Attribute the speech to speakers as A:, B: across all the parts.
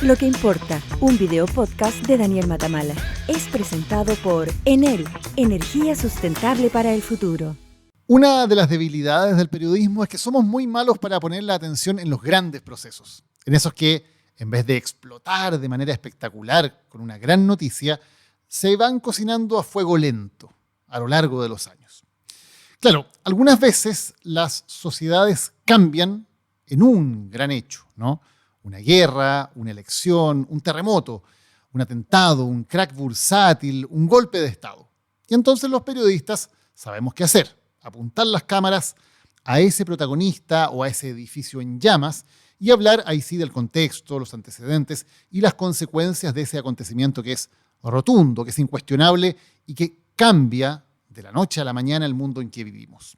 A: Lo que importa, un video podcast de Daniel Matamala. Es presentado por Enel, energía sustentable para el futuro.
B: Una de las debilidades del periodismo es que somos muy malos para poner la atención en los grandes procesos, en esos que, en vez de explotar de manera espectacular con una gran noticia, se van cocinando a fuego lento a lo largo de los años. Claro, algunas veces las sociedades cambian en un gran hecho, ¿no? Una guerra, una elección, un terremoto, un atentado, un crack bursátil, un golpe de Estado. Y entonces los periodistas sabemos qué hacer: apuntar las cámaras a ese protagonista o a ese edificio en llamas y hablar ahí sí del contexto, los antecedentes y las consecuencias de ese acontecimiento que es rotundo, que es incuestionable y que cambia de la noche a la mañana el mundo en que vivimos.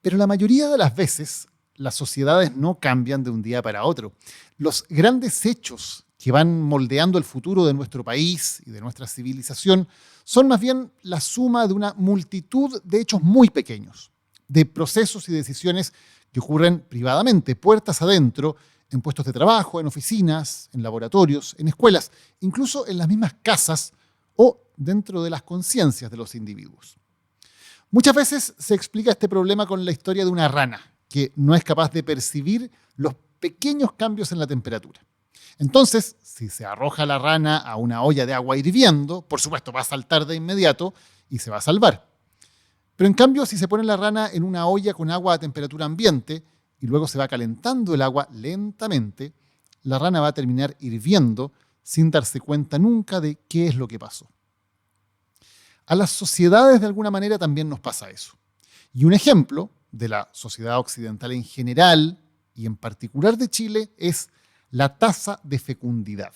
B: Pero la mayoría de las veces las sociedades no cambian de un día para otro. Los grandes hechos que van moldeando el futuro de nuestro país y de nuestra civilización son más bien la suma de una multitud de hechos muy pequeños, de procesos y decisiones que ocurren privadamente, puertas adentro, en puestos de trabajo, en oficinas, en laboratorios, en escuelas, incluso en las mismas casas o dentro de las conciencias de los individuos. Muchas veces se explica este problema con la historia de una rana que no es capaz de percibir los pequeños cambios en la temperatura. Entonces, si se arroja la rana a una olla de agua hirviendo, por supuesto va a saltar de inmediato y se va a salvar. Pero en cambio, si se pone la rana en una olla con agua a temperatura ambiente y luego se va calentando el agua lentamente, la rana va a terminar hirviendo sin darse cuenta nunca de qué es lo que pasó. A las sociedades de alguna manera también nos pasa eso. Y un ejemplo de la sociedad occidental en general y en particular de Chile es la tasa de fecundidad,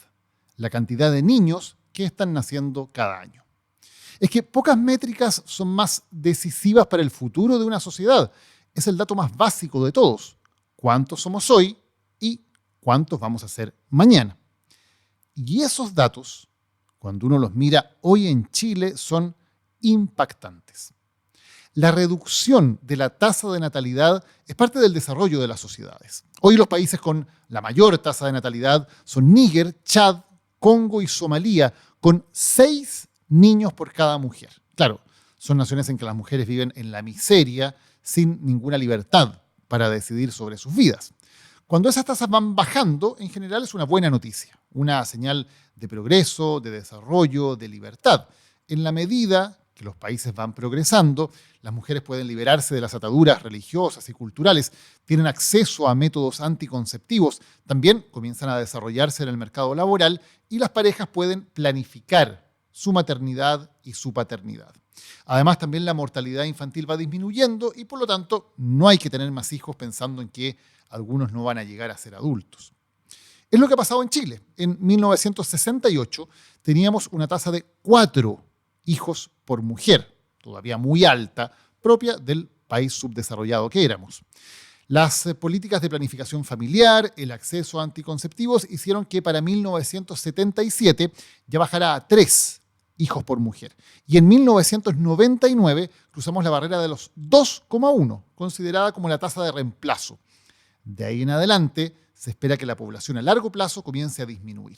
B: la cantidad de niños que están naciendo cada año. Es que pocas métricas son más decisivas para el futuro de una sociedad. Es el dato más básico de todos: cuántos somos hoy y cuántos vamos a ser mañana. Y esos datos, cuando uno los mira hoy en Chile, son impactantes. La reducción de la tasa de natalidad es parte del desarrollo de las sociedades. Hoy los países con la mayor tasa de natalidad son Níger, Chad, Congo y Somalia, con 6 niños por cada mujer. Claro, son naciones en que las mujeres viven en la miseria, sin ninguna libertad para decidir sobre sus vidas. Cuando esas tasas van bajando, en general es una buena noticia, una señal de progreso, de desarrollo, de libertad. En la medida que los países van progresando, las mujeres pueden liberarse de las ataduras religiosas y culturales, tienen acceso a métodos anticonceptivos, también comienzan a desarrollarse en el mercado laboral y las parejas pueden planificar su maternidad y su paternidad. Además, también la mortalidad infantil va disminuyendo y por lo tanto no hay que tener más hijos pensando en que algunos no van a llegar a ser adultos. Es lo que ha pasado en Chile. En 1968 teníamos una tasa de 4 hijos por mujer, todavía muy alta, propia del país subdesarrollado que éramos. Las políticas de planificación familiar, el acceso a anticonceptivos hicieron que para 1977 ya bajara a 3 hijos por mujer. Y en 1999 cruzamos la barrera de los 2,1, considerada como la tasa de reemplazo. De ahí en adelante se espera que la población a largo plazo comience a disminuir.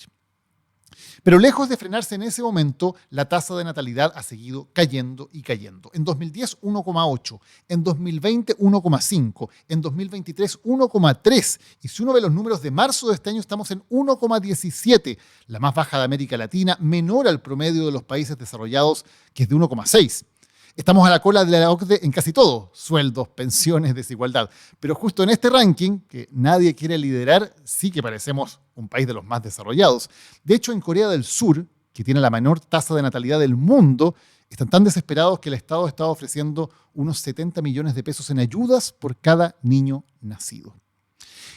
B: Pero lejos de frenarse en ese momento, la tasa de natalidad ha seguido cayendo y cayendo. En 2010, 1,8. En 2020, 1,5. En 2023, 1,3. Y si uno ve los números de marzo de este año, estamos en 1,17. La más baja de América Latina, menor al promedio de los países desarrollados, que es de 1,6. Estamos a la cola de la OCDE en casi todo: sueldos, pensiones, desigualdad. Pero justo en este ranking, que nadie quiere liderar, sí que parecemos un país de los más desarrollados. De hecho, en Corea del Sur, que tiene la menor tasa de natalidad del mundo, están tan desesperados que el Estado está ofreciendo unos 70 millones de pesos en ayudas por cada niño nacido.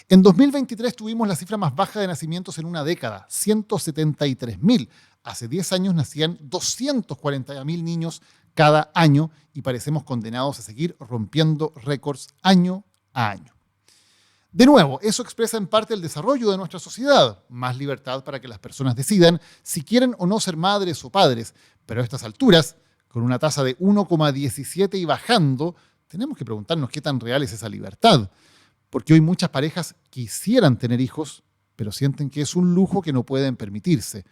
B: En 2023 tuvimos la cifra más baja de nacimientos en una década, 173.000. Hace 10 años nacían 240.000 niños cada año y parecemos condenados a seguir rompiendo récords año a año. De nuevo, eso expresa en parte el desarrollo de nuestra sociedad: más libertad para que las personas decidan si quieren o no ser madres o padres. Pero a estas alturas, con una tasa de 1,17 y bajando, tenemos que preguntarnos qué tan real es esa libertad. Porque hoy muchas parejas quisieran tener hijos, pero sienten que es un lujo que no pueden permitirse,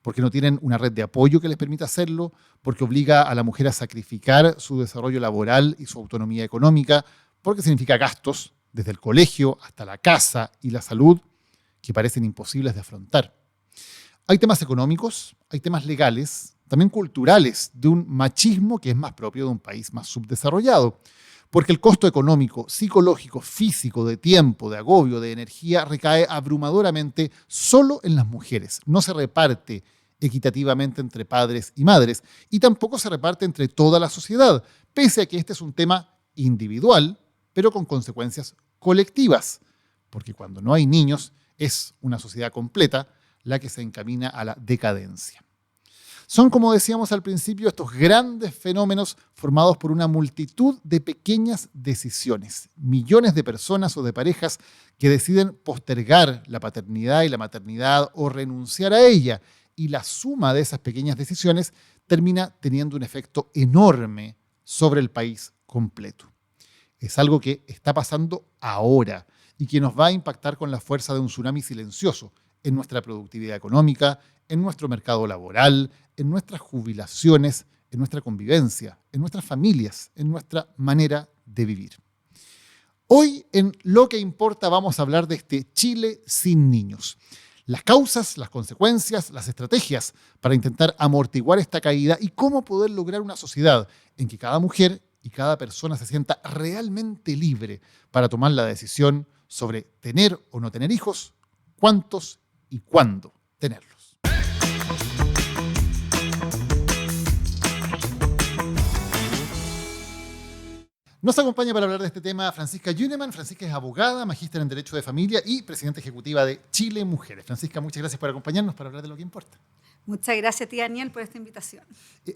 B: porque no tienen una red de apoyo que les permita hacerlo, porque obliga a la mujer a sacrificar su desarrollo laboral y su autonomía económica, porque significa gastos desde el colegio hasta la casa y la salud que parecen imposibles de afrontar. Hay temas económicos, hay temas legales, también culturales, de un machismo que es más propio de un país más subdesarrollado, porque el costo económico, psicológico, físico, de tiempo, de agobio, de energía, recae abrumadoramente solo en las mujeres. No se reparte equitativamente entre padres y madres, y tampoco se reparte entre toda la sociedad, pese a que este es un tema individual, pero con consecuencias colectivas, porque cuando no hay niños es una sociedad completa la que se encamina a la decadencia. Son, como decíamos al principio, estos grandes fenómenos formados por una multitud de pequeñas decisiones. Millones de personas o de parejas que deciden postergar la paternidad y la maternidad o renunciar a ella. Y la suma de esas pequeñas decisiones termina teniendo un efecto enorme sobre el país completo. Es algo que está pasando ahora y que nos va a impactar con la fuerza de un tsunami silencioso en nuestra productividad económica, en nuestro mercado laboral, en nuestras jubilaciones, en nuestra convivencia, en nuestras familias, en nuestra manera de vivir. Hoy en Lo que importa vamos a hablar de este Chile sin niños. Las causas, las consecuencias, las estrategias para intentar amortiguar esta caída y cómo poder lograr una sociedad en que cada mujer y cada persona se sienta realmente libre para tomar la decisión sobre tener o no tener hijos, cuántos y cuándo tenerlos. Nos acompaña para hablar de este tema Francisca Yuneman. Francisca es abogada, magíster en Derecho de Familia y presidenta ejecutiva de Chile Mujeres. Francisca, muchas gracias por acompañarnos para hablar de lo que importa.
C: Muchas gracias a ti, Daniel, por esta invitación.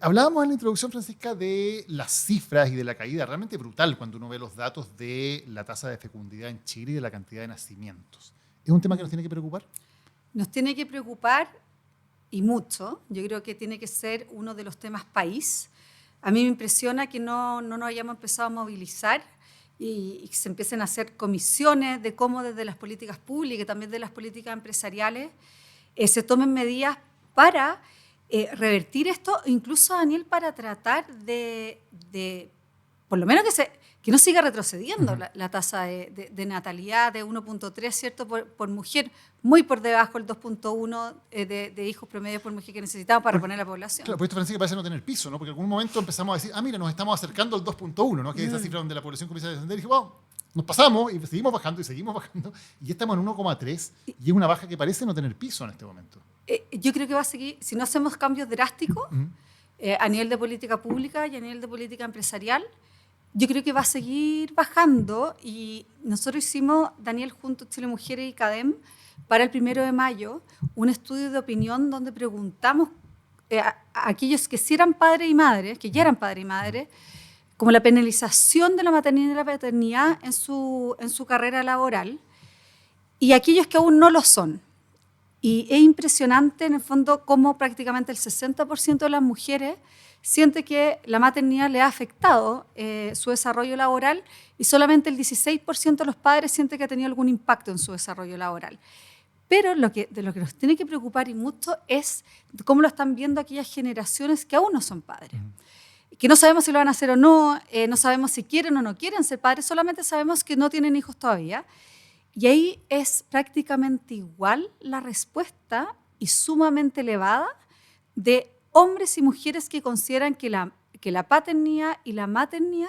B: Hablábamos en la introducción, Francisca, de las cifras y de la caída realmente brutal cuando uno ve los datos de la tasa de fecundidad en Chile y de la cantidad de nacimientos. ¿Es un tema que nos tiene que preocupar?
C: Nos tiene que preocupar y mucho. Yo creo que tiene que ser uno de los temas país. A mí me impresiona que no nos hayamos empezado a movilizar y se empiecen a hacer comisiones de cómo desde las políticas públicas y también de las políticas empresariales se tomen medidas para revertir esto, incluso, Daniel, para tratar de por lo menos que no siga retrocediendo la tasa de natalidad de 1.3, ¿cierto?, por mujer, muy por debajo del 2.1 de hijos promedio por mujer que necesitamos para reponer la población.
B: Claro, por esto, Francisca, parece no tener piso, ¿no? Porque en algún momento empezamos a decir, mira, nos estamos acercando al 2.1, ¿no? Que es esa cifra donde la población comienza a descender. Y dije, wow, nos pasamos y seguimos bajando y ya estamos en 1.3 y es una baja que parece no tener piso en este momento.
C: Yo creo que va a seguir, si no hacemos cambios drásticos a nivel de política pública y a nivel de política empresarial, yo creo que va a seguir bajando. Y nosotros hicimos, Daniel, junto a Chile Mujeres y CADEM, para el 1 de mayo, un estudio de opinión donde preguntamos a aquellos que sí eran padres y madres, que ya eran padres y madres, como la penalización de la maternidad y la paternidad en su carrera laboral, y aquellos que aún no lo son. Y es impresionante, en el fondo, cómo prácticamente el 60% de las mujeres siente que la maternidad le ha afectado su desarrollo laboral y solamente el 16% de los padres siente que ha tenido algún impacto en su desarrollo laboral. Pero de lo que nos tiene que preocupar y mucho es cómo lo están viendo aquellas generaciones que aún no son padres. Que no sabemos si lo van a hacer o no, no sabemos si quieren o no quieren ser padres, solamente sabemos que no tienen hijos todavía. Y ahí es prácticamente igual la respuesta y sumamente elevada de hombres y mujeres que consideran que la paternidad y la maternidad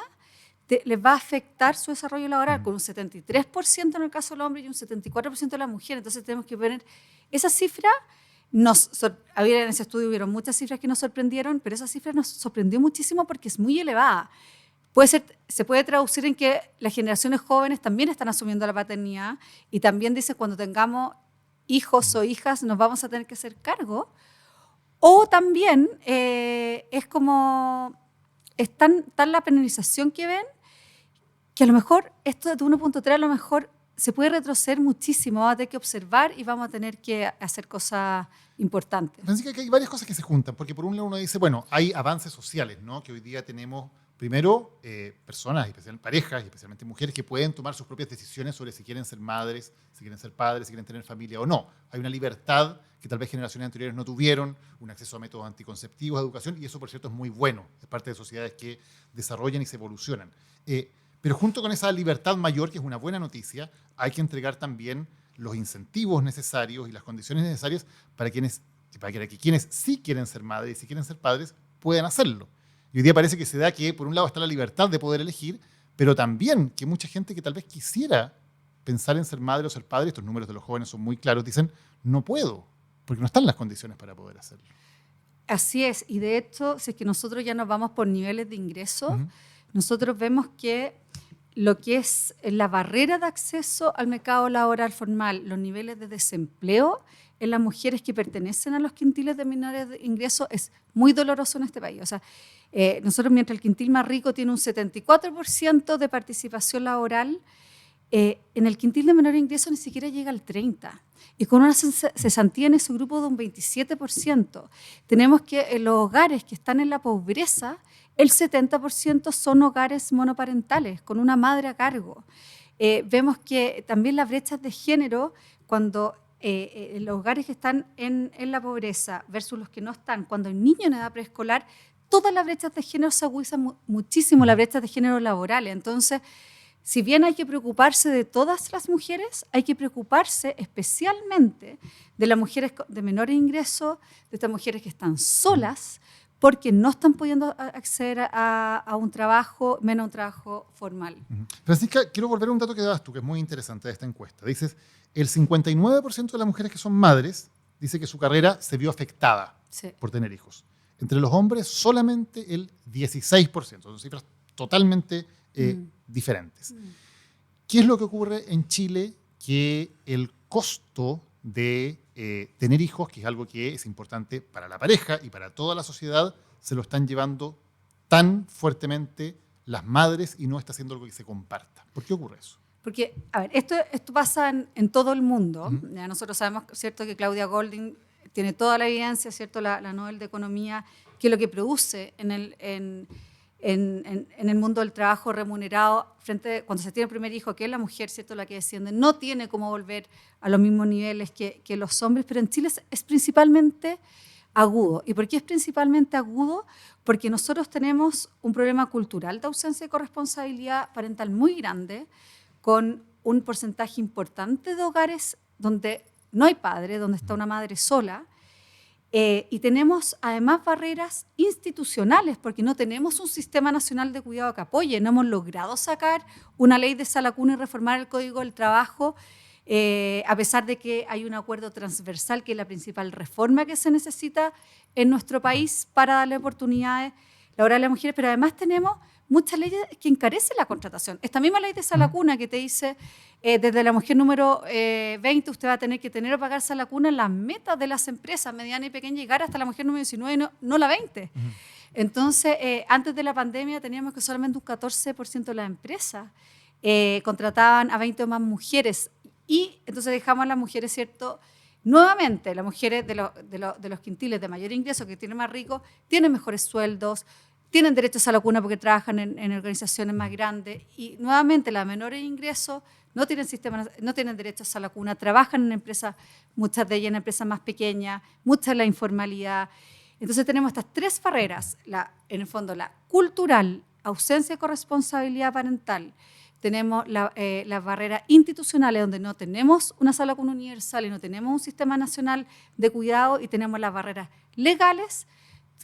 C: les va a afectar su desarrollo laboral, con un 73% en el caso del hombre y un 74% de la mujer. Entonces tenemos que poner esa cifra. En ese estudio hubieron muchas cifras que nos sorprendieron, pero esa cifra nos sorprendió muchísimo porque es muy elevada. Se puede traducir en que las generaciones jóvenes también están asumiendo la paternidad y también dice cuando tengamos hijos o hijas nos vamos a tener que hacer cargo. O también es como es tan la penalización que ven que a lo mejor esto de 1.3 a lo mejor se puede retroceder muchísimo, vamos a tener que observar y vamos a tener que hacer cosas importantes.
B: Francisca, que hay varias cosas que se juntan, porque por un lado uno dice, bueno, hay avances sociales, ¿no? Que hoy día tenemos Primero, personas, especialmente parejas, y especialmente mujeres, que pueden tomar sus propias decisiones sobre si quieren ser madres, si quieren ser padres, si quieren tener familia o no. Hay una libertad que tal vez generaciones anteriores no tuvieron, un acceso a métodos anticonceptivos, a educación, y eso, por cierto, es muy bueno. Es parte de sociedades que desarrollan y se evolucionan. Pero junto con esa libertad mayor, que es una buena noticia, hay que entregar también los incentivos necesarios y las condiciones necesarias para que quienes sí quieren ser madres y sí quieren ser padres puedan hacerlo. Y hoy día parece que se da que, por un lado, está la libertad de poder elegir, pero también que mucha gente que tal vez quisiera pensar en ser madre o ser padre, estos números de los jóvenes son muy claros, dicen, no puedo, porque no están las condiciones para poder hacerlo.
C: Así es, y de hecho, si es que nosotros ya nos vamos por niveles de ingreso, nosotros vemos que lo que es la barrera de acceso al mercado laboral formal, los niveles de desempleo en las mujeres que pertenecen a los quintiles de menores de ingresos es muy doloroso en este país. O sea, nosotros, mientras el quintil más rico tiene un 74% de participación laboral, en el quintil de menor ingreso ni siquiera llega al 30%. Y con una cesantía en ese grupo de un 27%. Tenemos que en los hogares que están en la pobreza, el 70% son hogares monoparentales, con una madre a cargo. Vemos que también las brechas de género, cuando los hogares que están en la pobreza versus los que no están, cuando hay niños en edad preescolar, todas las brechas de género se agudizan muchísimo, las brechas de género laborales. Entonces, si bien hay que preocuparse de todas las mujeres, hay que preocuparse especialmente de las mujeres de menor ingreso, de estas mujeres que están solas, porque no están pudiendo acceder a un trabajo, menos un trabajo formal.
B: Francisca, quiero volver a un dato que dabas tú, que es muy interesante de esta encuesta. Dices, el 59% de las mujeres que son madres dice que su carrera se vio afectada por tener hijos. Entre los hombres, solamente el 16%. Son cifras totalmente diferentes. ¿Qué es lo que ocurre en Chile? Que el costo de tener hijos, que es algo que es importante para la pareja y para toda la sociedad, se lo están llevando tan fuertemente las madres y no está haciendo algo que se comparta. ¿Por qué ocurre eso?
C: Porque, a ver, esto pasa en todo el mundo. Ya nosotros sabemos, ¿cierto?, que Claudia Goldin tiene toda la evidencia, ¿cierto?, la Nobel de Economía, que lo que produce en el mundo del trabajo remunerado, cuando se tiene el primer hijo, que es la mujer, ¿cierto?, la que desciende, no tiene cómo volver a los mismos niveles que los hombres, pero en Chile es principalmente agudo. ¿Y por qué es principalmente agudo? Porque nosotros tenemos un problema cultural de ausencia de corresponsabilidad parental muy grande, con un porcentaje importante de hogares donde no hay padre, donde está una madre sola, y tenemos además barreras institucionales, porque no tenemos un sistema nacional de cuidado que apoye, no hemos logrado sacar una ley de sala cuna y reformar el Código del Trabajo, a pesar de que hay un acuerdo transversal, que es la principal reforma que se necesita en nuestro país para darle oportunidades laborales a las mujeres, pero además tenemos muchas leyes que encarecen la contratación. Esta misma ley de sala cuna que te dice, desde la mujer número 20, usted va a tener que tener o pagar sala cuna en las metas de las empresas medianas y pequeñas, llegar hasta la mujer número 19, no la 20. Entonces, antes de la pandemia teníamos que solamente un 14% de las empresas contrataban a 20 o más mujeres. Y entonces dejamos a las mujeres, ¿cierto? Nuevamente, las mujeres de los quintiles de mayor ingreso, que tienen más ricos, tienen mejores sueldos, tienen derechos a la cuna porque trabajan en organizaciones más grandes, y nuevamente las menores ingresos no tienen derechos a la cuna, trabajan en empresas, muchas de ellas en empresas más pequeñas, mucha de la informalidad. Entonces tenemos estas tres barreras, en el fondo la cultural, ausencia de corresponsabilidad parental, tenemos las barreras institucionales, donde no tenemos una sala cuna universal y no tenemos un sistema nacional de cuidado, y tenemos las barreras legales,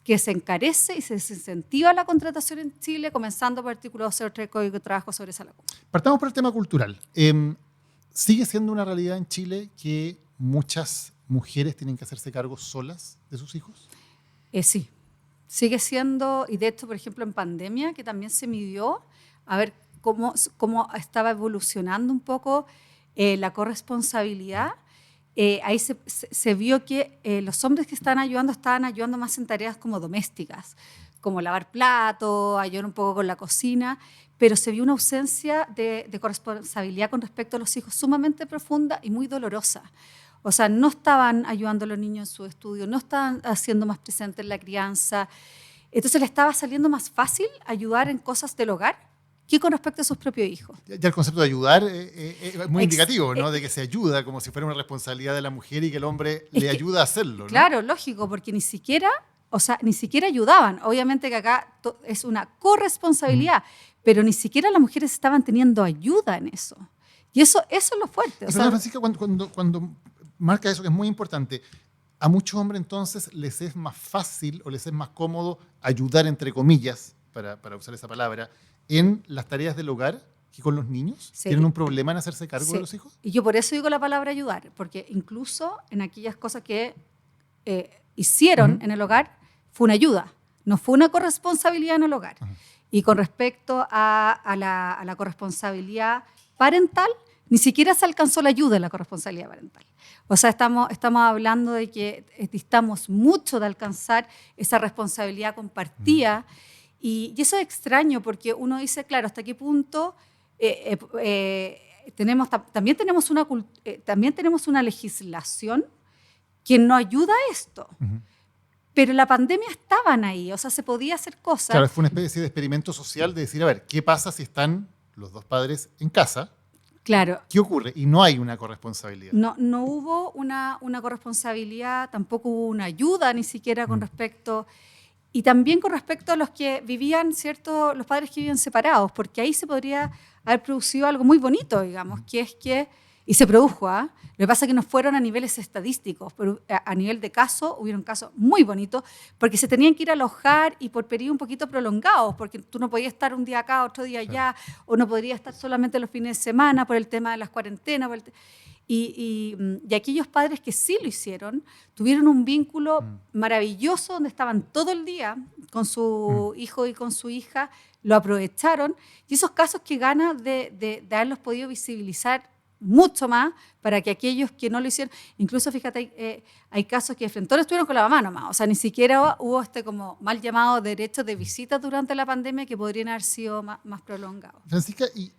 C: que se encarece y se desincentiva la contratación en Chile, comenzando por el artículo 203 del Código de Trabajo sobre sala cuna.
B: Partamos por el tema cultural. ¿Sigue siendo una realidad en Chile que muchas mujeres tienen que hacerse cargo solas de sus hijos?
C: Sí, sigue siendo, y de hecho, por ejemplo, en pandemia, que también se midió, a ver cómo estaba evolucionando un poco la corresponsabilidad. Ahí se vio que los hombres que estaban ayudando más en tareas como domésticas, como lavar platos, ayudar un poco con la cocina, pero se vio una ausencia de corresponsabilidad con respecto a los hijos sumamente profunda y muy dolorosa. O sea, no estaban ayudando a los niños en su estudio, no estaban haciendo más presente en la crianza. Entonces le estaba saliendo más fácil ayudar en cosas del hogar que con respecto a sus propios hijos.
B: Ya el concepto de ayudar es muy indicativo, ¿no? De que se ayuda como si fuera una responsabilidad de la mujer y que el hombre le ayuda a hacerlo, ¿no?
C: Claro, lógico, porque ni siquiera ayudaban. Obviamente que acá es una corresponsabilidad, pero ni siquiera las mujeres estaban teniendo ayuda en eso. Y eso es lo fuerte.
B: Pero Francisca, cuando marca eso, que es muy importante, a muchos hombres entonces les es más fácil o les es más cómodo ayudar, entre comillas, para usar esa palabra, en las tareas del hogar que con los niños.
C: Sí.
B: ¿Tienen un problema en hacerse cargo de los hijos?
C: Y yo por eso digo la palabra ayudar, porque incluso en aquellas cosas que hicieron en el hogar, fue una ayuda, no fue una corresponsabilidad en el hogar. Y con respecto a la corresponsabilidad parental, ni siquiera se alcanzó la ayuda en la corresponsabilidad parental. O sea, estamos hablando de que distamos mucho de alcanzar esa responsabilidad compartida. Y eso es extraño porque uno dice, claro, ¿hasta qué punto también tenemos una legislación que no ayuda a esto? Pero la pandemia estaban ahí, o sea, se podía hacer cosas.
B: Claro, fue una especie de experimento social de decir, a ver, ¿qué pasa si están los dos padres en casa?
C: Claro.
B: ¿Qué ocurre? Y no hay una corresponsabilidad.
C: No hubo una corresponsabilidad, tampoco hubo una ayuda ni siquiera con respecto... Y también con respecto a los que vivían, ¿cierto? Los padres que vivían separados, porque ahí se podría haber producido algo muy bonito, digamos, que es que, y se produjo, ¿ah? Lo que pasa es que no fueron a niveles estadísticos, pero a nivel de caso, hubieron casos muy bonitos, porque se tenían que ir a alojar y por periodos un poquito prolongados, porque tú no podías estar un día acá, otro día allá, o no podrías estar solamente los fines de semana por el tema de las cuarentenas, y aquellos padres que sí lo hicieron, tuvieron un vínculo maravilloso donde estaban todo el día con su hijo y con su hija, lo aprovecharon. Y esos casos que gana de haberlos podido visibilizar mucho más para que aquellos que no lo hicieron, incluso fíjate, hay casos que frente a todos estuvieron con la mamá nomás, o sea, ni siquiera hubo como mal llamado derechos de visita durante la pandemia que podrían haber sido más prolongados.
B: Francisca, y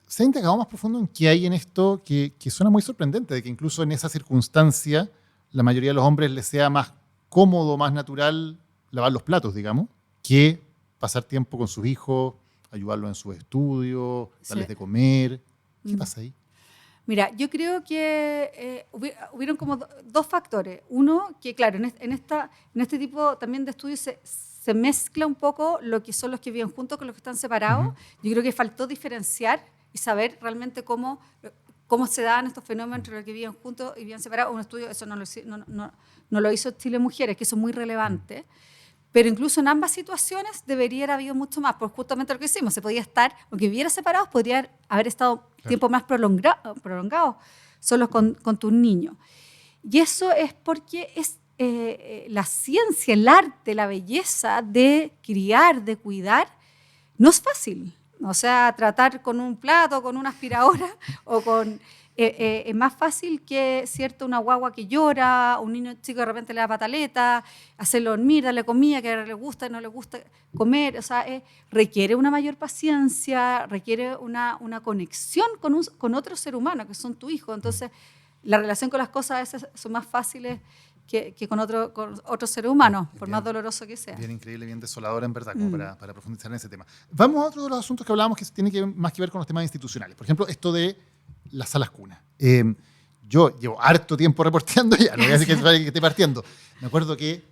B: se ha indagado más profundo en qué hay en esto que suena muy sorprendente, de que incluso en esa circunstancia la mayoría de los hombres les sea más cómodo, más natural lavar los platos, digamos, que pasar tiempo con sus hijos, ayudarlos en sus estudios, darles de comer. ¿Qué pasa ahí?
C: Mira, yo creo que hubieron como dos factores. Uno, que claro, en este tipo también de estudios se mezcla un poco lo que son los que viven juntos con los que están separados. Yo creo que faltó diferenciar y saber realmente cómo se dan estos fenómenos entre los que viven juntos y viven separados. Un estudio, eso no lo hizo Chile Mujeres, que eso es muy relevante. Pero incluso en ambas situaciones debería haber habido mucho más, porque justamente lo que hicimos, se podía estar, aunque viviera separados, podría haber estado tiempo más prolongado solos con tus niños. Y eso es porque es la ciencia, el arte, la belleza de criar, de cuidar, no es fácil. O sea, tratar con un plato, con una aspiradora, o con... es más fácil que, ¿cierto?, una guagua que llora, un niño chico de repente le da pataleta, hacerlo dormir, darle comida que a él le gusta y no le gusta comer. O sea, requiere una mayor paciencia, requiere una conexión con otro ser humano, que son tu hijo. Entonces, la relación con las cosas a veces son más fáciles que con otro ser humano, por más doloroso que sea.
B: Bien increíble, bien desoladora en verdad, como para profundizar en ese tema. Vamos a otro de los asuntos que hablábamos que tiene más que ver con los temas institucionales. Por ejemplo, esto de las salas cuna. Yo llevo harto tiempo reporteando ya, no voy a decir que esté partiendo. Me acuerdo que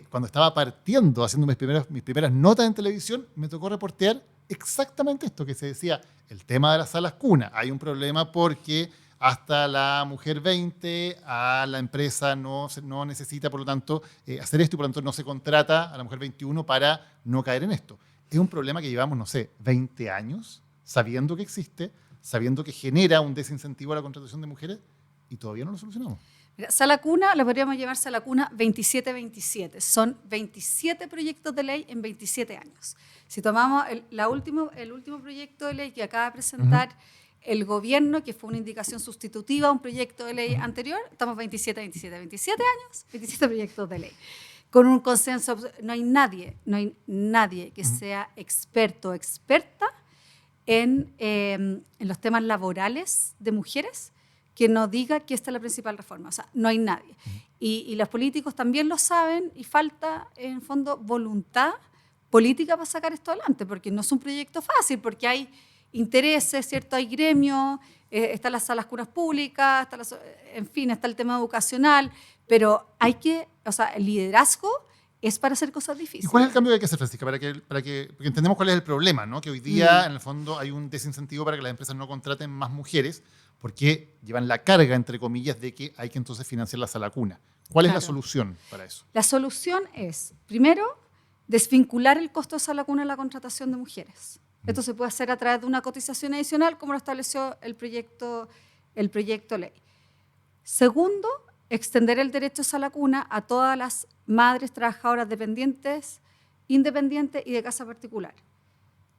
B: cuando estaba partiendo, haciendo mis primeras notas en televisión, me tocó reportear exactamente esto, que se decía, el tema de las salas cuna. Hay un problema porque hasta la mujer 20 a la empresa no necesita, por lo tanto, hacer esto y por lo tanto no se contrata a la mujer 21 para no caer en esto. Es un problema que llevamos, no sé, 20 años sabiendo que existe, sabiendo que genera un desincentivo a la contratación de mujeres y todavía no lo solucionamos.
C: Mira, sala cuna, la podríamos llamar sala cuna 27-27. Son 27 proyectos de ley en 27 años. Si tomamos el último proyecto de ley que acaba de presentar el gobierno, que fue una indicación sustitutiva a un proyecto de ley anterior, estamos 27 años, 27 proyectos de ley. Con un consenso, no hay nadie que sea experto o experta en los temas laborales de mujeres que no diga que esta es la principal reforma. O sea, no hay nadie. Y los políticos también lo saben y falta, en el fondo, voluntad política para sacar esto adelante, porque no es un proyecto fácil, porque hay intereses, ¿cierto? Hay gremios, están las salas cunas públicas, en fin, está el tema educacional, pero el liderazgo es para hacer cosas difíciles.
B: ¿Y cuál es el cambio que hay que hacer, Francisca? Porque entendemos cuál es el problema, ¿no? Que hoy día, en el fondo, hay un desincentivo para que las empresas no contraten más mujeres porque llevan la carga, entre comillas, de que hay que entonces financiar la sala cuna. ¿Cuál es la solución para eso?
C: La solución es, primero, desvincular el costo de sala cuna en la contratación de mujeres. Esto se puede hacer a través de una cotización adicional, como lo estableció el proyecto ley. Segundo, extender el derecho a sala cuna a todas las madres trabajadoras dependientes, independientes y de casa particular.